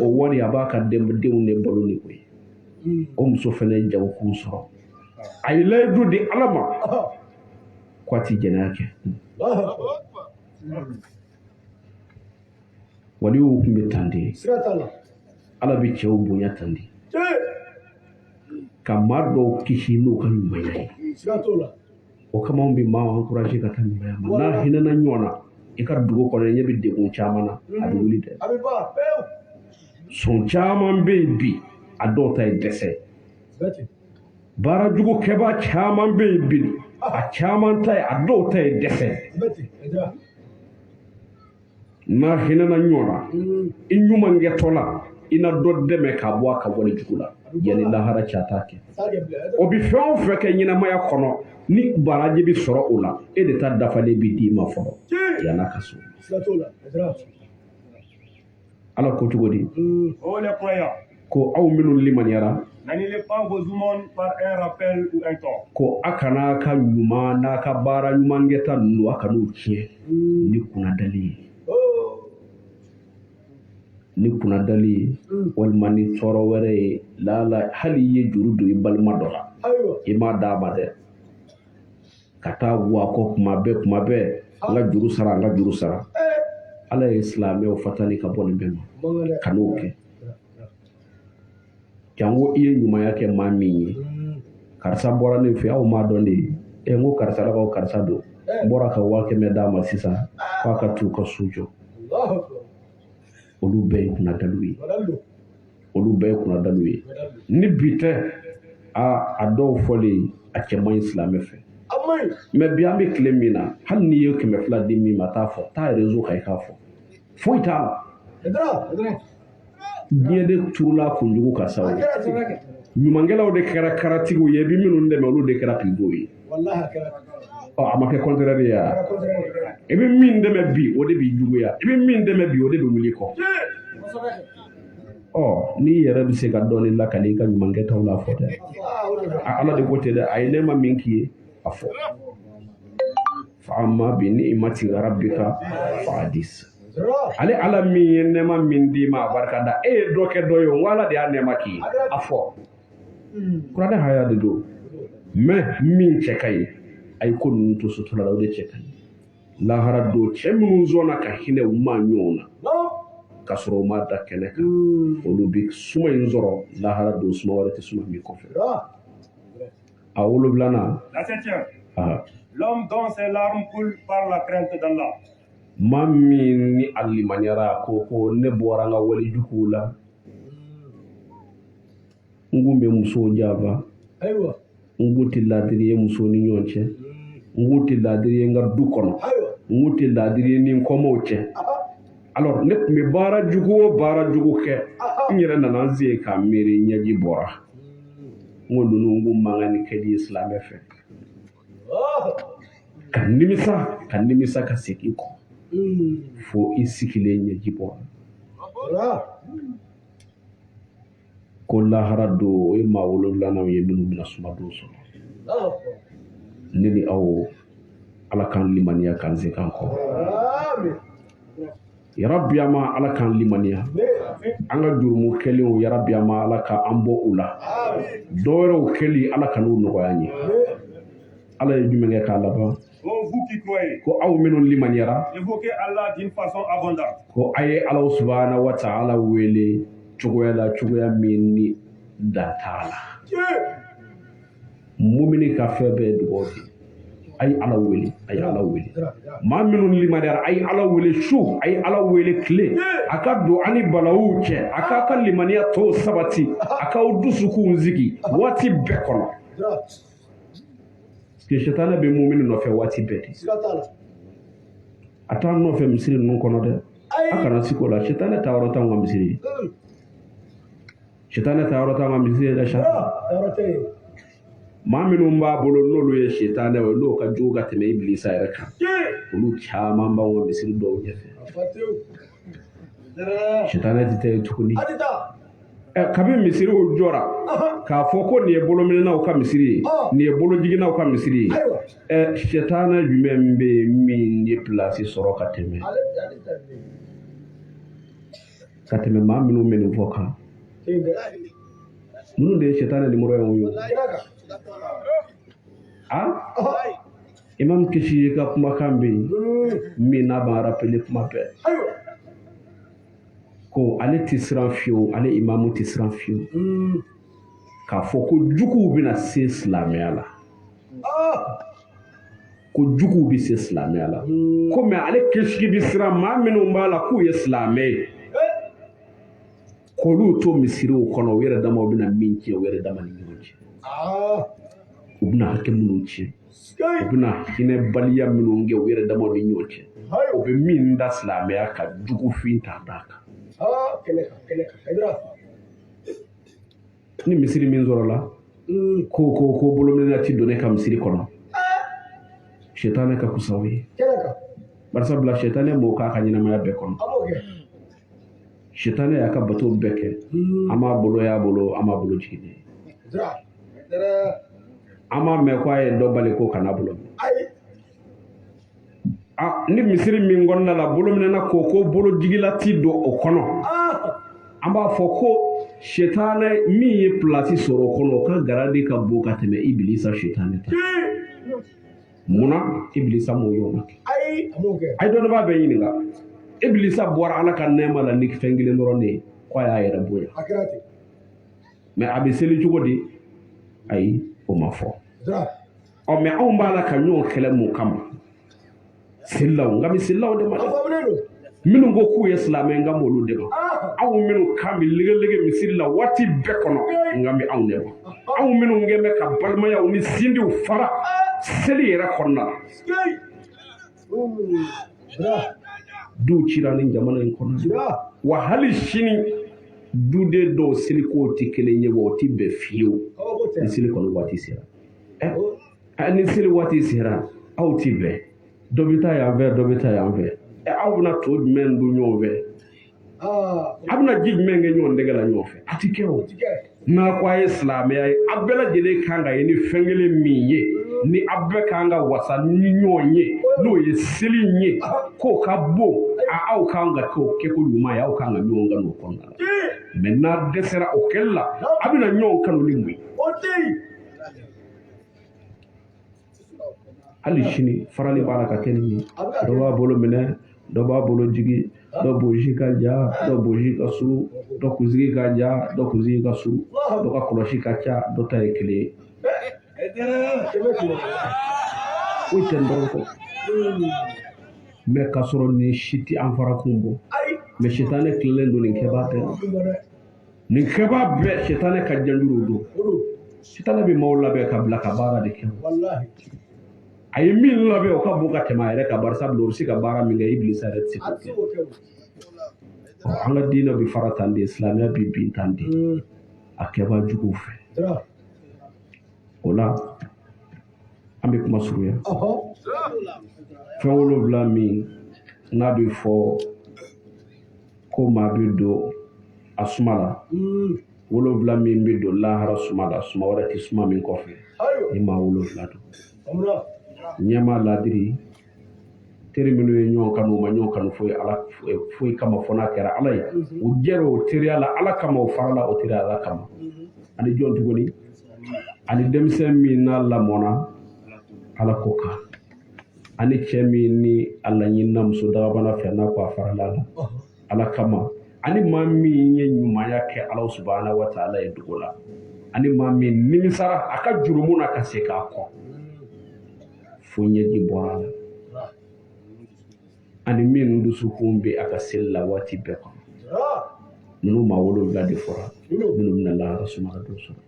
o wari a b'a ka denw ne balo ni o ye o muso fana ye jagokun sɔrɔ a ye layidu di ala ma ko a tɛ jɛnɛya kɛ waliw tun bɛ tan de ala bɛ cɛw bonya tan de ka maa dɔw kisi n'o ka ɲumanya ye o kama anw bɛ maa encouragé ka taa ɲumanya ma n'a hinɛna ɲɔgɔn na i ka dugu kɔnɔ ɲɛ bɛ degun caman na a bɛ wuli dɛ sɔn caman bɛ yen bi a dɔw ta ye dɛsɛ baara jugu kɛbaa caman bɛ yen bi a caman ta ye a dɔw ta ye dɛsɛ n'a hinɛna ɲɔgɔn na i ɲuman kɛtɔ la i na dɔ dɛmɛ k'a bɔ a ka wale jugu la yanni lahara cɛ t'a kɛ o bɛ fɛn o fɛn kɛ ɲɛnamaya kɔnɔ ni baraji bɛ sɔrɔ o la e de ta dafalen bɛ d'i ma fɔlɔ yann'a ka so ala ko cogo di ko aw minnu limaniyara ko a kana ka ɲuman n'a ka baara ɲuman kɛta ninnu a kan'u tiɲɛ ni kunnadali ye ni kunnadali ye walima ni tɔɔrɔ wɛrɛ ye lala hali i ye juru don i balima dɔ la i m'a d'a ma dɛ ka taa bɔ a kɔ kuma bɛɛ an ka juru sara an ka juru sara ala ye silamɛw fatani ka bɔ nin bɛɛ ma ka n'o kɛ jango i ye ɲumanya kɛ maa min ye karisa bɔra ne fɛ aw m'a dɔn de n ko karisa la ko karisa don n bɔra ka 100 d'a ma sisan k'a ka t'u ka so jɔ olu bɛɛ ye kunnadaliw ye olu bɛɛ ye kunnadaliw ye ni bi tɛ a dɔw fɔlen a cɛ man ɲi silamɛ fɛ mais bi an bɛ tile min na hali n'i ye 200 di min ma t'a fɔ taa réseau kan i k'a fɔ foyi t'a la diɲɛ de turula kunjugu kan sa ɲumankɛlaw de kɛra karatigiw ye i bɛ minnu dɛmɛ olu de kɛra pilidɔw ye a ma kɛ contraire ye wa i bɛ min dɛmɛ bi o de b'i juguya i bɛ min dɛmɛ bi o de bɛ wuli kɔ n'i yɛrɛ bɛ se ka dɔɔnin lakali i ka ɲumankɛtaw la fɔ dɛ ala de ko ten dɛ a ye nɛɛma min k'i ye a fɔ fa amma bi ni'mati rabbika fa hadis ale ala min ye nɛɛma min d'i ma a barika da e ye dɔ kɛ dɔ ye o ala de y'a nɛɛma k'i ye a fɔ kuranɛ haya de don mais min cɛ ka ɲi a ye ko ninnu to sutura la o de cɛ ka ɲi lahara don cɛ minnu sɔnna ka hinɛ u ma ɲɔgɔn na ka sɔrɔ u ma da kɛnɛ kan olu bɛ suma in sɔrɔ lahara don suma wɛrɛ tɛ suma min kɔfɛ a 7 La 7e. L'homme dont ses larmes coulent par la crainte d'Allah. maa min ni a limaniyara ko ne bɔra n ka walijuguw la n kun bɛ musow janfa n kun tɛ laadiri ye musow ni ɲɔgɔn cɛ n kun tɛ laadiri ye n ka du kɔnɔ n kun tɛ laadiri ye ni n kɔmɔw cɛ alors ne tun bɛ baara jugu o baara jugu kɛ n yɛrɛ nana n se k'a miiri ɲɛji bɔra n ko ninnu n kun man kan ni kɛli ye silamɛ fɛ ka nimisa ka segin kɔ fo i sigilen ɲɛji bɔra ko lahara don o ye maa 7 ye minnu bɛna suma don sɔrɔ ne ni aw ala k'an limaniya k'an se k'an kɔrɔ yarabi ama ala k'an limaniya an ka jurumu kɛlenw yarabi ama ala k'an bɔ u la dɔwɛrɛw kɛli ala ka n'u nɔgɔya n ye ala ye jumɛn kɛ k'a laban Vous qui croyez, ko aw minnu limaniyara évoquez Allah d'une façon abondante. ko a ye ala subhanahu wa ta'ala wele cogoya la cogoya min ni dan t'a la mumini ka fɛn bɛɛ ye dugawu de a ye ala wele a ye ala wele maa minnu limaniyara a ye ala wele su a ye ala wele tile a ka don ani balawu cɛ a k'a ka limaniya tɔw sabati a k'aw dusukunw sigi waati bɛɛ kɔnɔ que shetane bɛ mumini nɔfɛ waati bɛɛ de a t'an nɔfɛ misiri ninnu kɔnɔ dɛ a kana siko la shetane ta yɔrɔ t'anw ka misiri ye shetane ta yɔrɔ t'anw ka misiri ye dɛ sa maa minnu b'a bolo n'olu ye shetane ye n'o ka jugu ka tɛmɛ ibilisa yɛrɛ kan olu caman b'anw ka misiri dɔw ɲɛfɛ shetane tɛ yen tuguni kabi misiriw jɔra k'a fɔ ko nin ye bolominɛnaw ka misiri ye nin ye bolojiginaw ka misiri ye shetane jumɛn bɛ yen min ye pilasi sɔrɔ ka tɛmɛ maa minnu bɛ nin fɔ kan minnu de ye shetane nimɔrɔ ye imam kisi ka kumakan bɛ yen min n'a b'an rappelé kuma bɛɛ ko ale tɛ siran fiyewu ale imamu tɛ siran fiyewu k'a fɔ ko juguw bɛna se silamɛya la ko juguw bɛ se silamɛya la ko mais ale kisigi bɛ siran maa minnu b'a la k'u ye silamɛ ye k'olu to misiriw kɔnɔ u yɛrɛ damaw bɛna min tiɲɛ u yɛrɛ dama ni ɲɔgɔn cɛ u bɛna hakɛ minnu tiɲɛ u bɛna hinɛbaliya minnu kɛ u yɛrɛ damaw ni ɲɔgɔn cɛ u bɛ min da silamɛya ka jugufin ta d'a kan ni misiri min sɔrɔ la ko bolominɛna ti don ne ka misiri kɔnɔ shetane ka kusaw ye barisabula shetane m'o k'a ka ɲɛnamaya bɛɛ kɔnɔ shetane y'a ka bato bɛɛ kɛ an b'a bolo y'a bolo an b'a bolo jigin an b'a mɛn ko a ye dɔ bali ko kana bolo ni misiri min kɔnɔna la bolominɛna ko bolojigila ti don o kɔnɔ an b'a fɔ ko shetane min ye pilasi sɔrɔ o kɔnɔ o ka garadi ka bon ka tɛmɛ ibilisa shetane ta munna ibilisa m'o yɔrɔ kɛ a ye dɔnnibaa bɛɛ ɲininka ibilisa bɔra ala ka nɛɛma la ni fɛn kelen dɔrɔn de ye ko a y'a yɛrɛ bonya mais a bɛ seli cogo di ayi o ma fɔ mais anw b'a la ka ɲɔgɔn kɛlɛ mun kama selilaw nka bɛ selilaw de ma minnu ko k'u ye silamɛ nka m'olu de ma anw minnu kan bɛ legelege misiri la waati bɛɛ kɔnɔ nka bɛ anw de ma anw minnu kɛ bɛ ka balimayaw ni sindiw fara seli yɛrɛ kɔnɔna la duw cira ni jamana in kɔnɔ wa hali sini duden dɔw selikow tɛ kelen ye wa o tɛ bɛn fiyewu ni seli kɔni waati sera ni seli waati sera aw tɛ bɛn dɔ bɛ taa yan fɛ dɔ bɛ taa yan fɛ aw bɛna to jumɛn dun ɲɔgɔn fɛ a bɛna ji jumɛn kɛ ɲɔgɔn dɛgɛ la ɲɔgɔn fɛ a tɛ kɛ o n'a ko a ye silamɛya ye a bɛɛ lajɛlen kan ka ye ni fɛn kelen min ye ni a bɛɛ kan ka wasa ni ɲɔgɔn ye n'o ye seli ye k'o ka bon aw kan ka kɛ ko ɲuman ye aw kan ka ɲɔgɔn kan n'o kɔnɔna la mɛ n'a dɛsɛra o kɛli la a bɛna ɲɔgɔn kanu ni mun ye hali sini farali b'a la ka kɛ nin ye dɔ b'a bolo minɛ dɔ b'a bolo jigi dɔ bosi ka ja dɔ bosi ka surun dɔ kunsigi ka ja dɔ kunsigi ka surun dɔ ka kɔlɔsi ka ca dɔ ta ye kelen ye foyi tɛ n dɔrɔn kɔ mɛ k'a sɔrɔ nin si tɛ an farakun bɔ mɛ sitanɛ tilalen don nin kɛbaa bɛɛ la nin kɛbaa bɛɛ sitanɛ ka janjuru don sitanɛ bɛ maaw labɛn ka bila ka baara de kɛ a ye min labɛn o ka bon ka tɛmɛ a yɛrɛ kan barisa bila o bɛ se ka baara min kɛ Ibilisa yɛrɛ tɛ se k'o kɛ an ka diinɛ bɛ fara tan de silamɛya bɛ bin tan de a kɛbaa juguw fɛ o la an bɛ kuma surunya fɛn 7 min n'a bɛ fɔ ko maa bɛ don a suma la 7 min bɛ don lahara suma la suma wɛrɛ tɛ suma min kɔfɛ ni maa 7 don ɲɛma ladiri teri minnu ye ɲɔgɔn kanu u ma ɲɔgɔn kanu foyi kama fɔ n'a kɛra ala ye u jɛra o teriya la ala kama o farala o teriya ala kama ani jɔn tuguni ani denmisɛn min n'a lamɔna ala ko kan ani cɛ min ni a laɲinina muso dagabana fɛ n'a ko a farala la ala kama ani maa min ye ɲumanya kɛ ala subahana wa taala ye dugu la ani maa min nimisara a ka jurumu na ka se k'a kɔ fo ɲɛji bɔra la ani min dusukun bɛ a ka seli la waati bɛɛ kɔnɔ ninnu maa 7 de fɔra minnu bɛna lahara sumala don sɔrɔ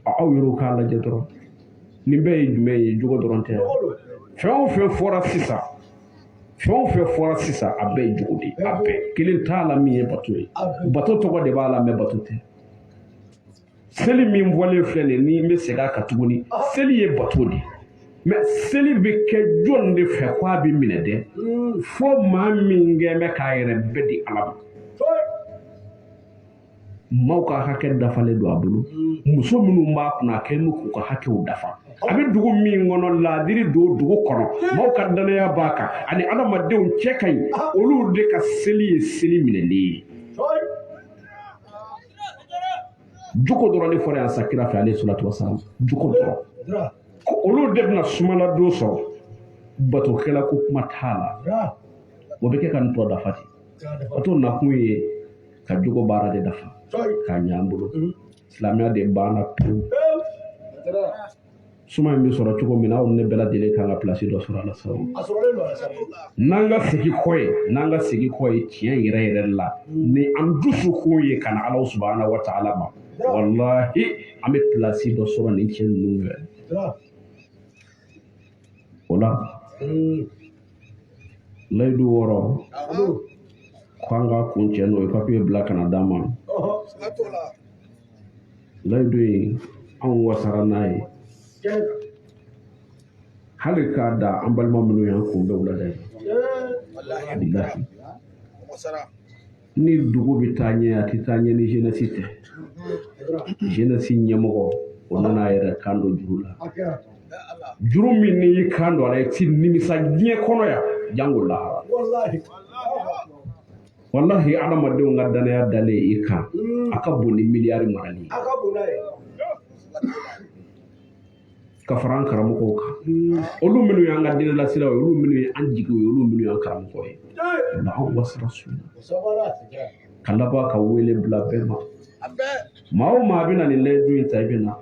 aw yɛrɛw k'a lajɛ dɔrɔn nin bɛɛ ye jumɛn ye jogo dɔrɔn tɛ fɛn o fɛn fɔra sisan a bɛɛ ye jogo de ye a bɛɛ kelen t'a la min ye bato ye bato tɔgɔ de b'a la mɛ bato tɛ seli min bɔlen filɛ nin ni n bɛ segin a kan tuguni seli ye bato de ye mɛ seli bɛ kɛ jɔn de fɛ k'a bɛ minɛ dɛ fo maa min kɛ bɛ k'a yɛrɛ bɛɛ di ala ma maaw ka hakɛ dafalen don a bolo muso minnu b'a kunna a kɛlen k'u ka hakɛw dafa a bɛ dugu min kɔnɔ laadiri don dugu kɔnɔ maaw ka danaya b'a kan ani adamadenw cɛ ka ɲi olu de ka seli ye seli minɛlen ye jogo dɔrɔn de fɔra yan sa kira fɛ ale salatu wasalam jogo dɔrɔn olu de bɛna sumala don sɔrɔ batokɛla ko kuma t'a la o bɛ kɛ ka nin tɔ dafa de bato nakun ye ka jogo baara de dafa k'a ɲɛ an bolo silamɛya de banna pewu suma in bɛ sɔrɔ cogo min na aw ne bɛɛ lajɛlen kan ka pilasi dɔ sɔrɔ a la sabu n'an ka segin kɔ ye tiɲɛ yɛrɛ yɛrɛ la ni an dusukun ye ka na ala subahana wa taala ma walahi an bɛ pilasi dɔ sɔrɔ nin cɛ ninnu fɛ o la layidu 6 ko an ka kun cɛ n'o ye papiye bila ka na d'an ma layidu in anw wasara n'a ye hali k'a da an balima minnu y'an kunbɛn wulada in bilahi ni dugu bɛ taa ɲɛ a tɛ taa ɲɛ ni jeunesse tɛ jeunesse ɲɛmɔgɔ o nana a yɛrɛ kan don juru la juru min n'i y'i kan don a la i ti nimisa diɲɛ kɔnɔ yan jango lahara wallahi adamadenw ka danaya dalen i kan a ka bon ni miliyari marali ye ka fara an karamɔgɔw kan olu minnu y'an ka diinɛ lasiraw ye olu minnu ye an jigiw ye olu minnu y'an karamɔgɔ ye nka anw wasira sunna ka laban ka wele bila bɛɛ ma maa o maa bɛna nin layidu in ta i bɛ na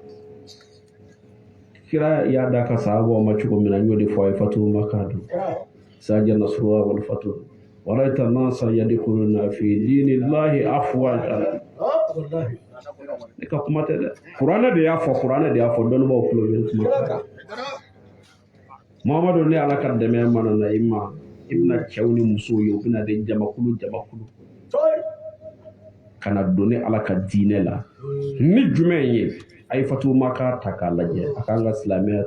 kira y'a da ka sahabaw ma cogo min na n y'o de fɔ a ye fatuhu maka don saja nasrullah wal fatuh ورأيت الناس يدخلون في دين الله أفواجا ne ka kuma tɛ dɛ kuranɛ de y'a fɔ dɔnnibaaw kulo bɛ kuma kan Muhammadu ne ala ka dɛmɛ mana na i ma i bɛna cɛw ni musow ye u bɛna de jamakulu kana don ni ala ka diinɛ la ni jumɛn ye a ye Fatuma ka ta k'a lajɛ a k'an ka silamɛya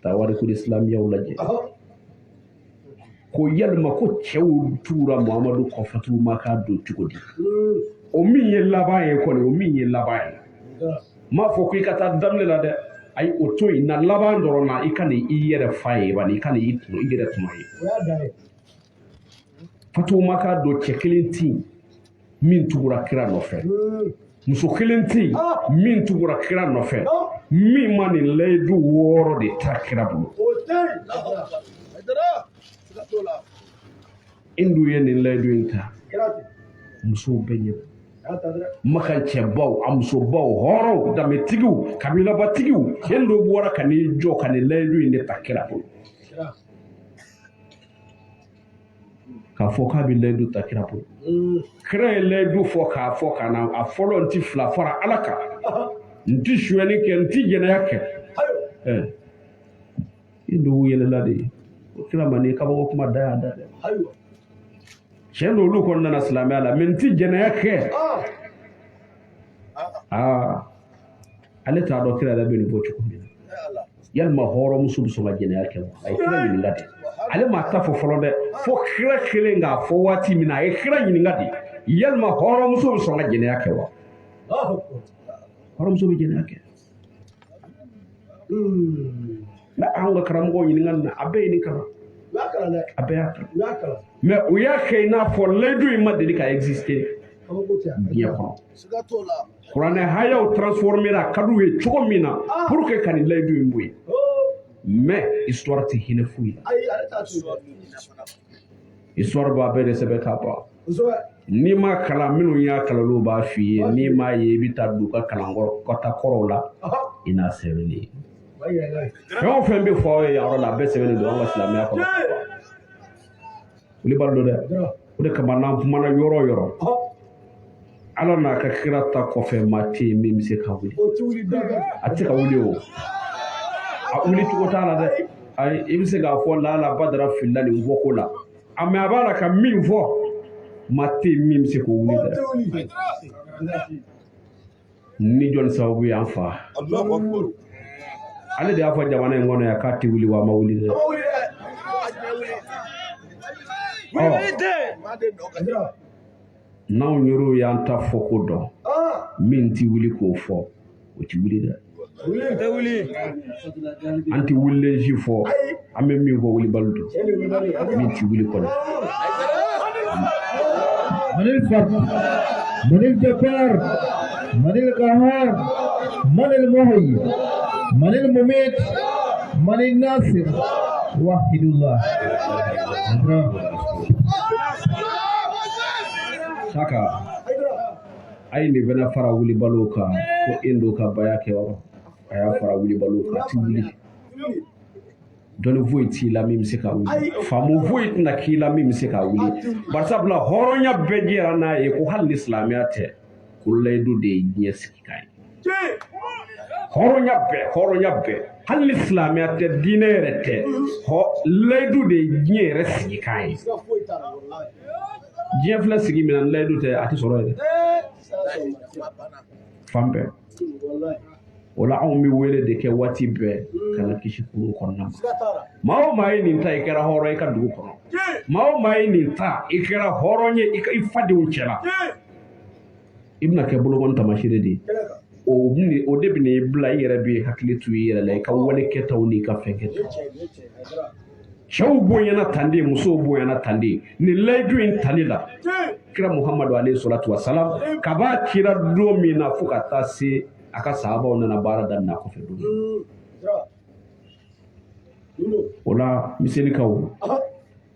tawarikul islamiyaw lajɛ ko yalima ko cɛw tugura Muhammadu kɔ Fatuma ka don cogo di o min ye laban ye kɔni o min ye laban ye m'a fɔ ko i ka taa daminɛ la dɛ ayi o to yen na laban dɔrɔn na i ka nin i yɛrɛ fa ye bani i ka nin i yɛrɛ tuma ye Fatuma ka don cɛ kelen ti min tugura kira nɔfɛ muso kelen tɛ min tugura kira nɔfɛ min ma nin layidu 6 de ta kira bolo indu ye nin layidu in ta musow bɛ ɲɛ makancɛbaw a musobaw hɔrɔnw danbetigiw kabilabatigiw yen dɔ bɔra ka n'i jɔ ka nin layidu in de ta kira bolo k'a fɔ k'a bɛ layidu ta kira bolo kira ye layidu fɔ k'a fɔ ka na a fɔlɔ n ti fila fara ala kan n ti suyɛni kɛ n ti jɛnɛya kɛ i dogo yɛlɛla de ye o kira ma ni kabako kuma da y'a da dɛ tiɲɛ don olu kɔni nana silamɛya la mɛ n ti jɛnɛya kɛ ale t'a dɔn kira yɛrɛ bɛ nin bɔ cogo min na yalima hɔrɔnmuso bɛ sɔn ka jɛnɛya kɛ wa a ye kira ɲininka de ale ma ta fɔ fɔlɔ dɛ fo kira kelen k'a fɔ waati min na a ye kira ɲininka de yalima hɔrɔnmuso bɛ sɔn ka jɛnɛya kɛ wa hɔrɔnmuso bɛ jɛnɛya kɛ nka an ka karamɔgɔw ɲininka nin na a bɛɛ ye nin kalan a bɛɛ y'a kalan mɛ u y'a kɛ i n'a fɔ layidu in ma deli ka exister diɲɛ kɔnɔ kuranɛ hayaw transformera ka d'u ye cogo min na pour que ka nin layidu in bɔ yen mais histoire tɛ hinɛ foyi la histoire b'a bɛɛ de sɛbɛn k'a ban n'i ma kalan minnu y'a kalan olu b'a f'i ye n'i m'a ye i bɛ taa don u ka kɔrɔw la i n'a sɛbɛnni fɛn o fɛn bɛ fɔ aw ye yan yɔrɔ la a bɛɛ sɛbɛnnen don an ka silamɛya kɔnɔ olu b'a dɔn dɛ o de kama n'an kumana yɔrɔ o yɔrɔ ala n'a ka kira ta kɔfɛ maa tɛ yen min bɛ se ka wuli a tɛ se ka wuli o a wuli cogo t'a la dɛ ayi i bɛ se k'a fɔ laala badara filila nin fɔko la a mɛ a b'a la ka min fɔ maa tɛ yen min bɛ se k'o wuli dɛ ni jɔnni sababu y'an fa ale de y'a fɔ jamana in kɔnɔ yan k'a tɛ wuli wa a ma wuli dɛ n'anw yɛrɛw y'an ta fɔ ko dɔn min tɛ wuli k'o fɔ o tɛ wuli dɛ an tɛ wulilen si fɔ an bɛ min fɔ wulibali don min tɛ wuli kɔnɔ manil farq manil jabbar manil qahar manil muhyi manil mumit manil nasir wahidullah saka ai ne bana fara wuli balo kan ko indo ka baya ke yɔrɔ a y'a fara wuli balo kan ti wuli dɔnni foyi t'i la min bɛ se ka wuli faamu foyi tɛna k'i la min bɛ se ka wuli barisabula hɔrɔnya bɛɛ jɛra n'a ye ko hali ni silamɛya tɛ ko layidu de ye diɲɛ sigi k'a ye hɔrɔnya bɛɛ hali ni silamɛya tɛ diinɛ yɛrɛ tɛ layidu de ye diɲɛ yɛrɛ sigi k'a ye diɲɛ filɛ sigi min na layidu tɛ a tɛ sɔrɔ yɛrɛ fan bɛɛ o la anw bɛ wele de kɛ waati bɛɛ ka na kisi kurun kɔnɔna ma maa o maa ye nin ta i kɛra hɔrɔn i ka dugu kɔnɔ maa o maa ye nin ta i kɛra hɔrɔn ye i fadenw cɛla i bɛna kɛ bolokɔni tamasire de ye o de bɛ n'i bila i yɛrɛ bɛ hakili to i yɛrɛ la i ka wale kɛtaw n'i ka fɛn kɛtaw cɛw bonyana tan de musow bonyana tan de nin layidu in tali la kira muhamadu alayhi salatu wa salam ka b'a kira don min na fo ka taa se a ka sahabaw nana baara daminɛ a kɔfɛ don o la miselikaw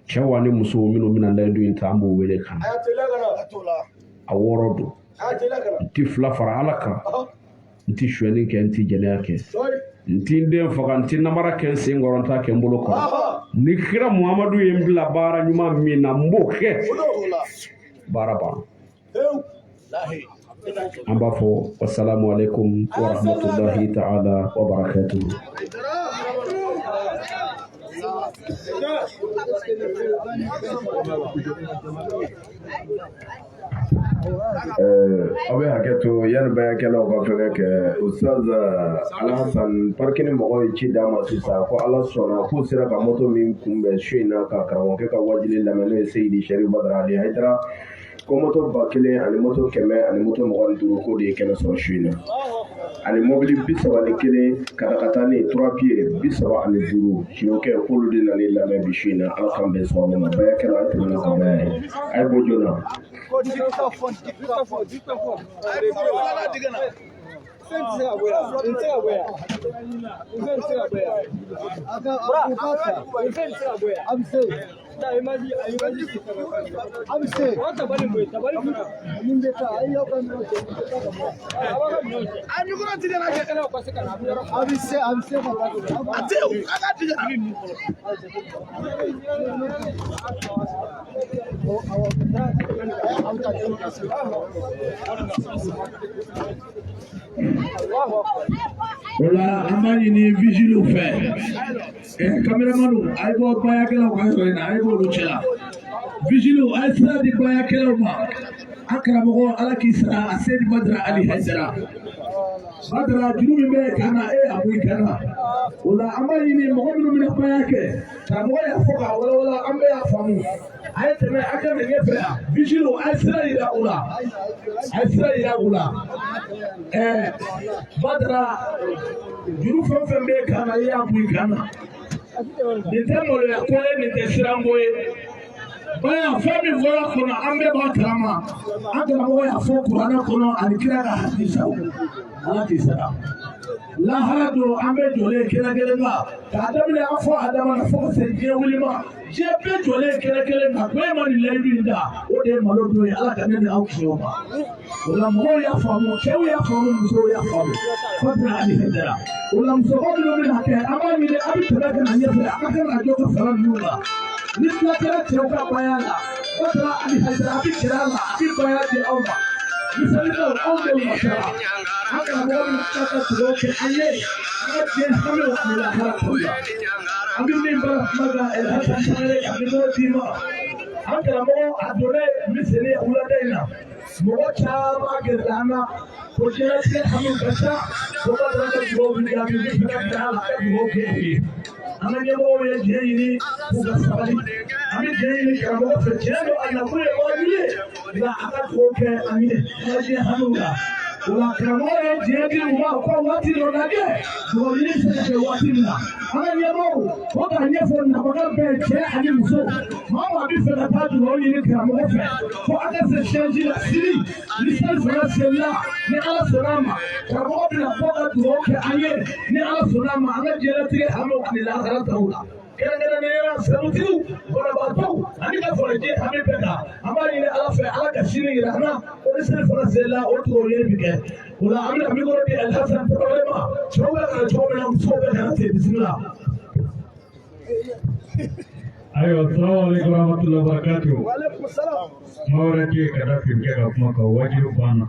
cɛw ani musow minnu bɛna layidu in ta an b'o wele kan a 6 don n ti 2 fara ala kan n ti suyɛni kɛ n ti jɛnɛya kɛ n ti n den faga n ti namara kɛ n sen kɔrɔ n t'a kɛ n bolo kɔrɔ ni kira muhamadu ye n bila baara ɲuman min na n b'o kɛ baara banna an b'a fɔ wassalamu alaikum wa rahmatullahi ta'ala wa barakatuhu. aw bɛ hakɛ to yanni bayakɛlaw ka fɛngɛ kɛ Ustaz Alahasan parikini mɔgɔw ye ci d'a ma sisan ko Ala sɔnna k'u sera ka moto min kunbɛn su in na ka karamɔgɔkɛ ka wajili lamɛn n'o ye Seyidi Sɛrifu Badara Ali Hayidara ko moto 1000 ani moto 100 ani moto 25 k'o de ye kɛnɛ sɔrɔ su in na ani mobili 31 katakatani 3 pieds 35 sinokɛ k'olu de nana lamɛn bi su in na Ala k'an bɛn sɔrɔ ma bayakɛlaw a tɛmɛna ka baya ye a ye bɔ joona. Ola amani ni vigile fɛ caméraman ay bo bayakɛlaw ka yɔrɔ in na ay b'olu cɛla vigile ay sira di bayakɛlaw ma an karamɔgɔ Ala k'i sara a Seydi Badara Ali Hayidara Badara juru min bɛ kan na a bɔ i kan na o la an b'a ɲini mɔgɔ minnu bɛna baya kɛ karamɔgɔ y'a fɔ k'a walawala an bɛɛ y'a faamu a ye tɛmɛ a ka nin ɲɛfɛ yan vigile a ye sira yira u la Badara juru fɛn fɛn bɛ kan na i y'a bɔ i kan na nin tɛ maloya ko ye nin tɛ siranko ye baya fɛn min fɔra kɔnɔ an bɛɛ b'a kalama an karamɔgɔ y'a fɔ kuranɛ kɔnɔ ani kira ka hadisaw Ala k'i sara lahara don an bɛ jɔlen kɛnɛ kelen kan k'a daminɛ an fɔ Adama na fo ka se diɲɛ wuli ma diɲɛ bɛɛ jɔlen kɛnɛ kelen kan ko e ma nin layidu in da o de ye malo don ye Ala ka ne ni aw kisi o ma o la mɔgɔw y'a faamu cɛw y'a faamu musow y'a faamu Badara Ali Hayidara o la musokɔrɔba minnu bɛna kɛ an b'a ɲini a bɛ tɛmɛ ka na ɲɛfɛ a ka kɛ radio ka fara ninnu la ni tila kɛra cɛw ka baya la Badara Ali Hayidara a bɛ cɛya la a bɛ baya di aw ma misalikaw anw de wasara an karamɔgɔ min tila ka dugawu kɛ an ye an ka diɲɛ hami wa ani lahara kɔnɔ an bɛ min baara kuma kan Hasan Sanare a bɛ n'o d'i ma an karamɔgɔ a donnen miseli wulada in na mɔgɔ caman gɛrɛla an na ko diɲɛlatigɛ hami ka ca ko Badara ka dugawu bɛ kɛ a bɛ min fana kɛ Ala ka dugawu kɛ u ye an ka ɲɛmɔgɔw ye diɲɛ ɲini k'u ka sabali an bɛ diɲɛ ɲini karamɔgɔ fɛ tiɲɛ don a nakun ye wajibi ye nka a ka dugawu kɛ an ye an ka diɲɛ hamiw la o la karamɔgɔ ye diɲɛ di u ma ko waati dɔ lajɛ dugawu ɲini bɛ se ka kɛ waati min na an ka ɲɛmɔgɔw ko k'a ɲɛfɔ nabaga bɛɛ cɛ ani muso maa maa bɛ fɛ ka taa dugawu ɲini karamɔgɔ fɛ ko a ka se sɛnji la sini ni seli fana selila ni Ala sɔnna a ma karamɔgɔ bɛna bɔ ka dugawu kɛ an ye ni Ala sɔnna a ma an ka diɲɛlatigɛ hamiw ani lahara taw la kɛrɛnkɛrɛnnenya sanutigiw banabaatɔw ani ka faraji hami bɛɛ kan an b'a ɲini Ala fɛ Ala ka sini yira an na o ni seli fana selila o dugawu ɲini bi kɛ o la an bɛna mikoro di Alhasan Tarawele ma cɛw bɛ kana cogo min na musow bɛ kana ten bisimila. Ayo, assalamualaikum warahmatullahi wabarakatuh. Mawar ke kada firke ga kuma ka wajibu bana.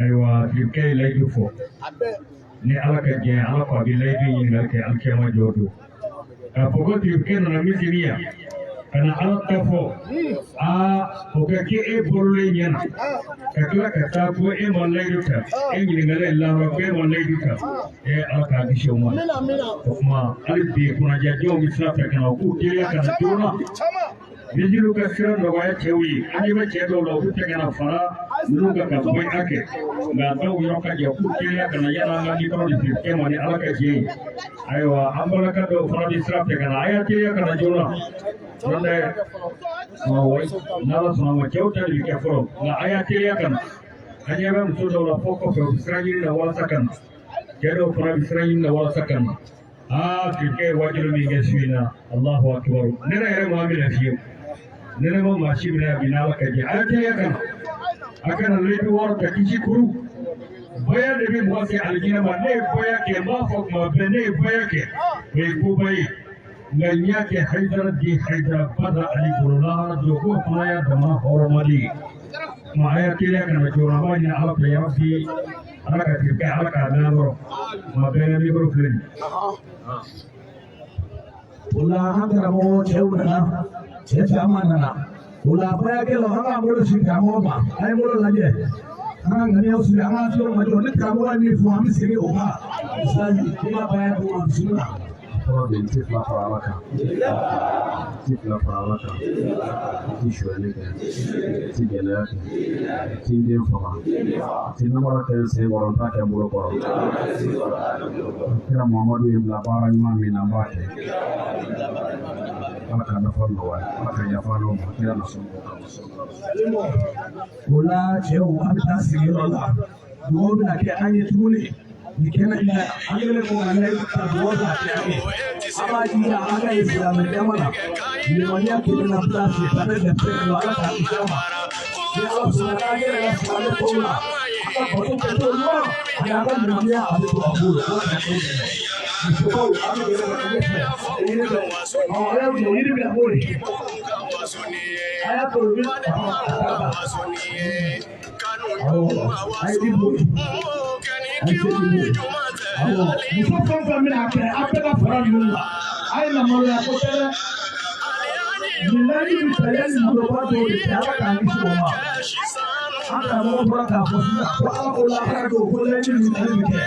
Aiwa firke laidu fo. Ni alaka je alaka bi laidu yin garke alkema jodo. Ka fogo firke na misiriya. Kana alaka fo. Foga ke e bolle nyana. Ka kila ka ta ko e mon laidu ka. E yin ngale Allah wa ko e mon laidu ka. E alaka bi shoma. Kuma albi kuna jajo misrata kana ku kiriya kana jona. Bijiru ka sira nɔgɔya cɛw ye an ɲɛ bɛ cɛ dɔw la u bɛ tɛgɛ na fara ninnu kan ka bɔ a kɛ nka dɔw yɔrɔ ka jan k'u teliya ka na yala an ka nikɔrɔ de siri kɛ ma ni Ala ka diɲɛ ye ayiwa an balaka dɔw fana bɛ sira fɛ ka na a y'a teliya ka na joona n'o tɛ n'Ala sɔnna ma cɛw ta de bɛ kɛ fɔlɔ nka a y'a teliya ka na an ɲɛ bɛ muso dɔw la fɔ kɔfɛ u bɛ sira ɲini na walasa ka na cɛ dɔw fana bɛ sira ɲini na walasa ka na firikɛ ye wajibi min kɛ su in na Allahu akibaru ne yɛrɛ maa min na fiyewu. Nene mo masih bina Ala kaji. Ada ya kan? Akan lebih war kaji kuru. Bayar lebih muasi aljina mana bayar ke mafok ma bene bayar ke. Beku bayi. Nganya ke Haidar di Haidar pada Ali Gurula Joko Playa Dama Hormadi. ma aya kile kana jora ba ni ala ya fi ala ka tirka ala ka da ro ma bene mi bro klen wala hanga mo cheuna che chamana wala baya ke lo hanga mo shi kamo ma ai mo la je hanga ngani au si hanga so ma jo ne kamo ni fu am siri o ba sai kuma baya ko am suna Robin tifla faralaka tishweleke tigeleke tindin fama tinamara ken se waronta ke bolo koro kira Muhammadu ibn Labara nyuma mina mbake alaka nafono wa alaka yafano kira nasumbo wala chewu amta siri wala duwo na ke anye tuli nikena ina angele ko ngale ta duwo ta ke aba jira aga islam jamana ni wanya ke na plasi tare da pelo ala ta shama ni ala sunna agere na sale ko na aka ko ko to no ya ga dunia ali ko abu ko na ko ni ko abi ke na ko ni no aya mo yiri be abori aya ko ni ay di bo muso fɛn fɛn bɛna kɛ a bɛɛ ka fara ninnu kan a ye namaloya kosɛbɛ nin laji bi fɛ yanni maloba dɔw de kɛ ala k'an kisi o ma an karamɔgɔ bɔra k'a fɔ sisan ko ala ko lakara don ko laji nin tali bi kɛ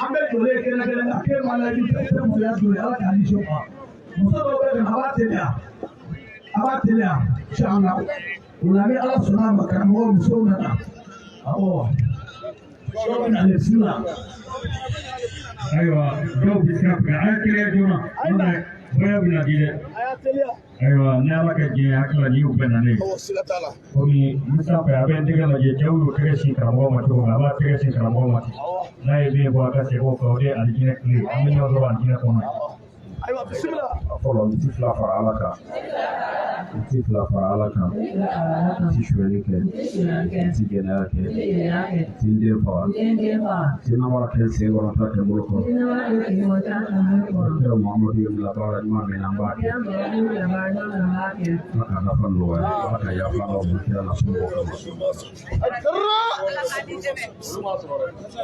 an bɛ jɔlen ye kɛnɛ a k'e ma laji fɛ fɛn maloya don ye ala k'an kisi o ma muso dɔw bɛ yen a b'a teliya can na o la ni ala sɔnna a ma karamɔgɔ musow nana awɔ. ايوه جو بيسكت اكل يا جماعه انا بيا بنادي ايوه نالك جي اكل دي وبناني ومي مسافه ابن دغلا جي جو تريسي كرامو ما تو ما تريسي كرامو ما لا يبي بوا كاسي بو كودي الجينا كلي امي نو دو الجينا كونا ايوه بسم الله follow tifla faralaka tishweleke tigeleke tindin fama tinamara ken se waronta ke bolo koro kira Muhammadu ibn Labara nyuma mina mbake alaka nafono wa alaka yafano kira nasumbo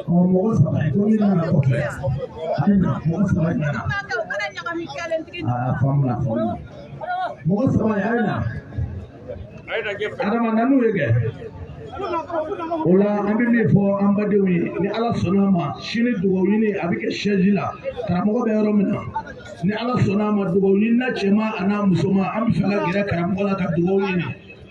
mɔgɔ saba ye ko min nana kɔfɛ ale na mɔgɔ saba nana faamu mɔgɔ saba ye ale na adama nanu ye kɛ o la an bɛ min fɔ an badenw ye ni ala sɔnna a ma sini dugawu ɲini a bɛ kɛ sɛji la karamɔgɔ bɛ yɔrɔ min na ni ala sɔnna a ma dugawu ɲini na cɛman a n'a musoman an bɛ fɛ ka gɛrɛ karamɔgɔ la ka dugawu ɲini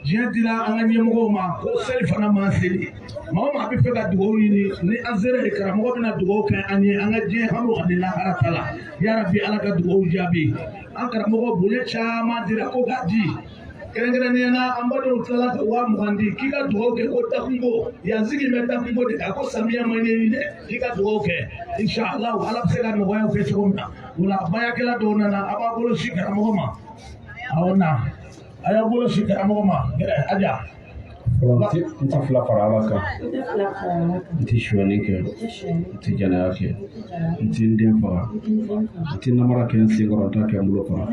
diɲɛ dira an ka ɲɛmɔgɔw ma ko seli fana ma seli maa o maa bɛ fɛ ka dugawu ɲini ni an sera yen karamɔgɔ bɛna dugawu kɛ an ye an ka diɲɛ hami ani lahara ta la yarabi ala ka dugawu jaabi an karamɔgɔ bonya caman dira ko k'a di kɛrɛnkɛrɛnnenya na an badenw tilala ka 20,000 di k'i ka dugawu kɛ ko takunko yan sigi bɛ takunko de kan ko samiya ma ɲɛɲini dɛ k'i ka dugawu kɛ inshallah ala bɛ se ka nɔgɔyaw kɛ cogo min na o la bayakɛla dɔw nana a b'a bolo si karamɔgɔ ma awɔ na a y'a bolo si karamɔgɔ ma aja tifla faralaka tishweleke tigeleke tindin fama tinamara ken se waronta ke bolo koro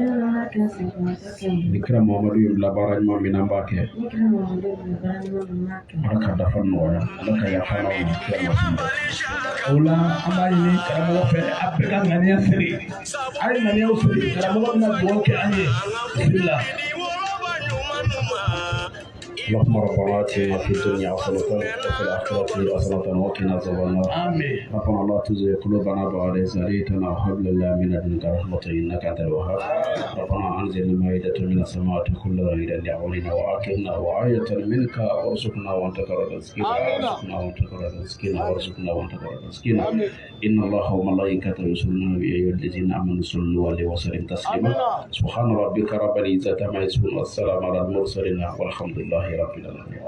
kira Muhammadu ibn Labara nyuma mina mbake alaka nafono wa alaka yafano kira nasumbo o la an b'a ɲini karamɔgɔ fɛ a bɛɛ ka ŋaniya siri a ye ŋaniyaw siri karamɔgɔ bɛna dugawu kɛ an ye bismillah اللهم ربنا آتنا في الدنيا حسنة وفي الآخرة حسنة وقنا عذاب النار آمين ربنا لا تزغ قلوبنا بعد إذ هديتنا وهب لنا من لدنك رحمة إنك أنت الوهاب ربنا أنزل مائدة من السماء كل عيد لأولنا وآخرنا وآية منك وارزقنا وأنت خير الرازقين وارزقنا وأنت خير الرازقين وارزقنا وأنت خير الرازقين إن الله وملائكته يصلون يا أيها الذين آمنوا صلوا عليه وسلموا تسليما سبحان ربك رب العزة عما يصفون والسلام على المرسلين والحمد لله رب العالمين.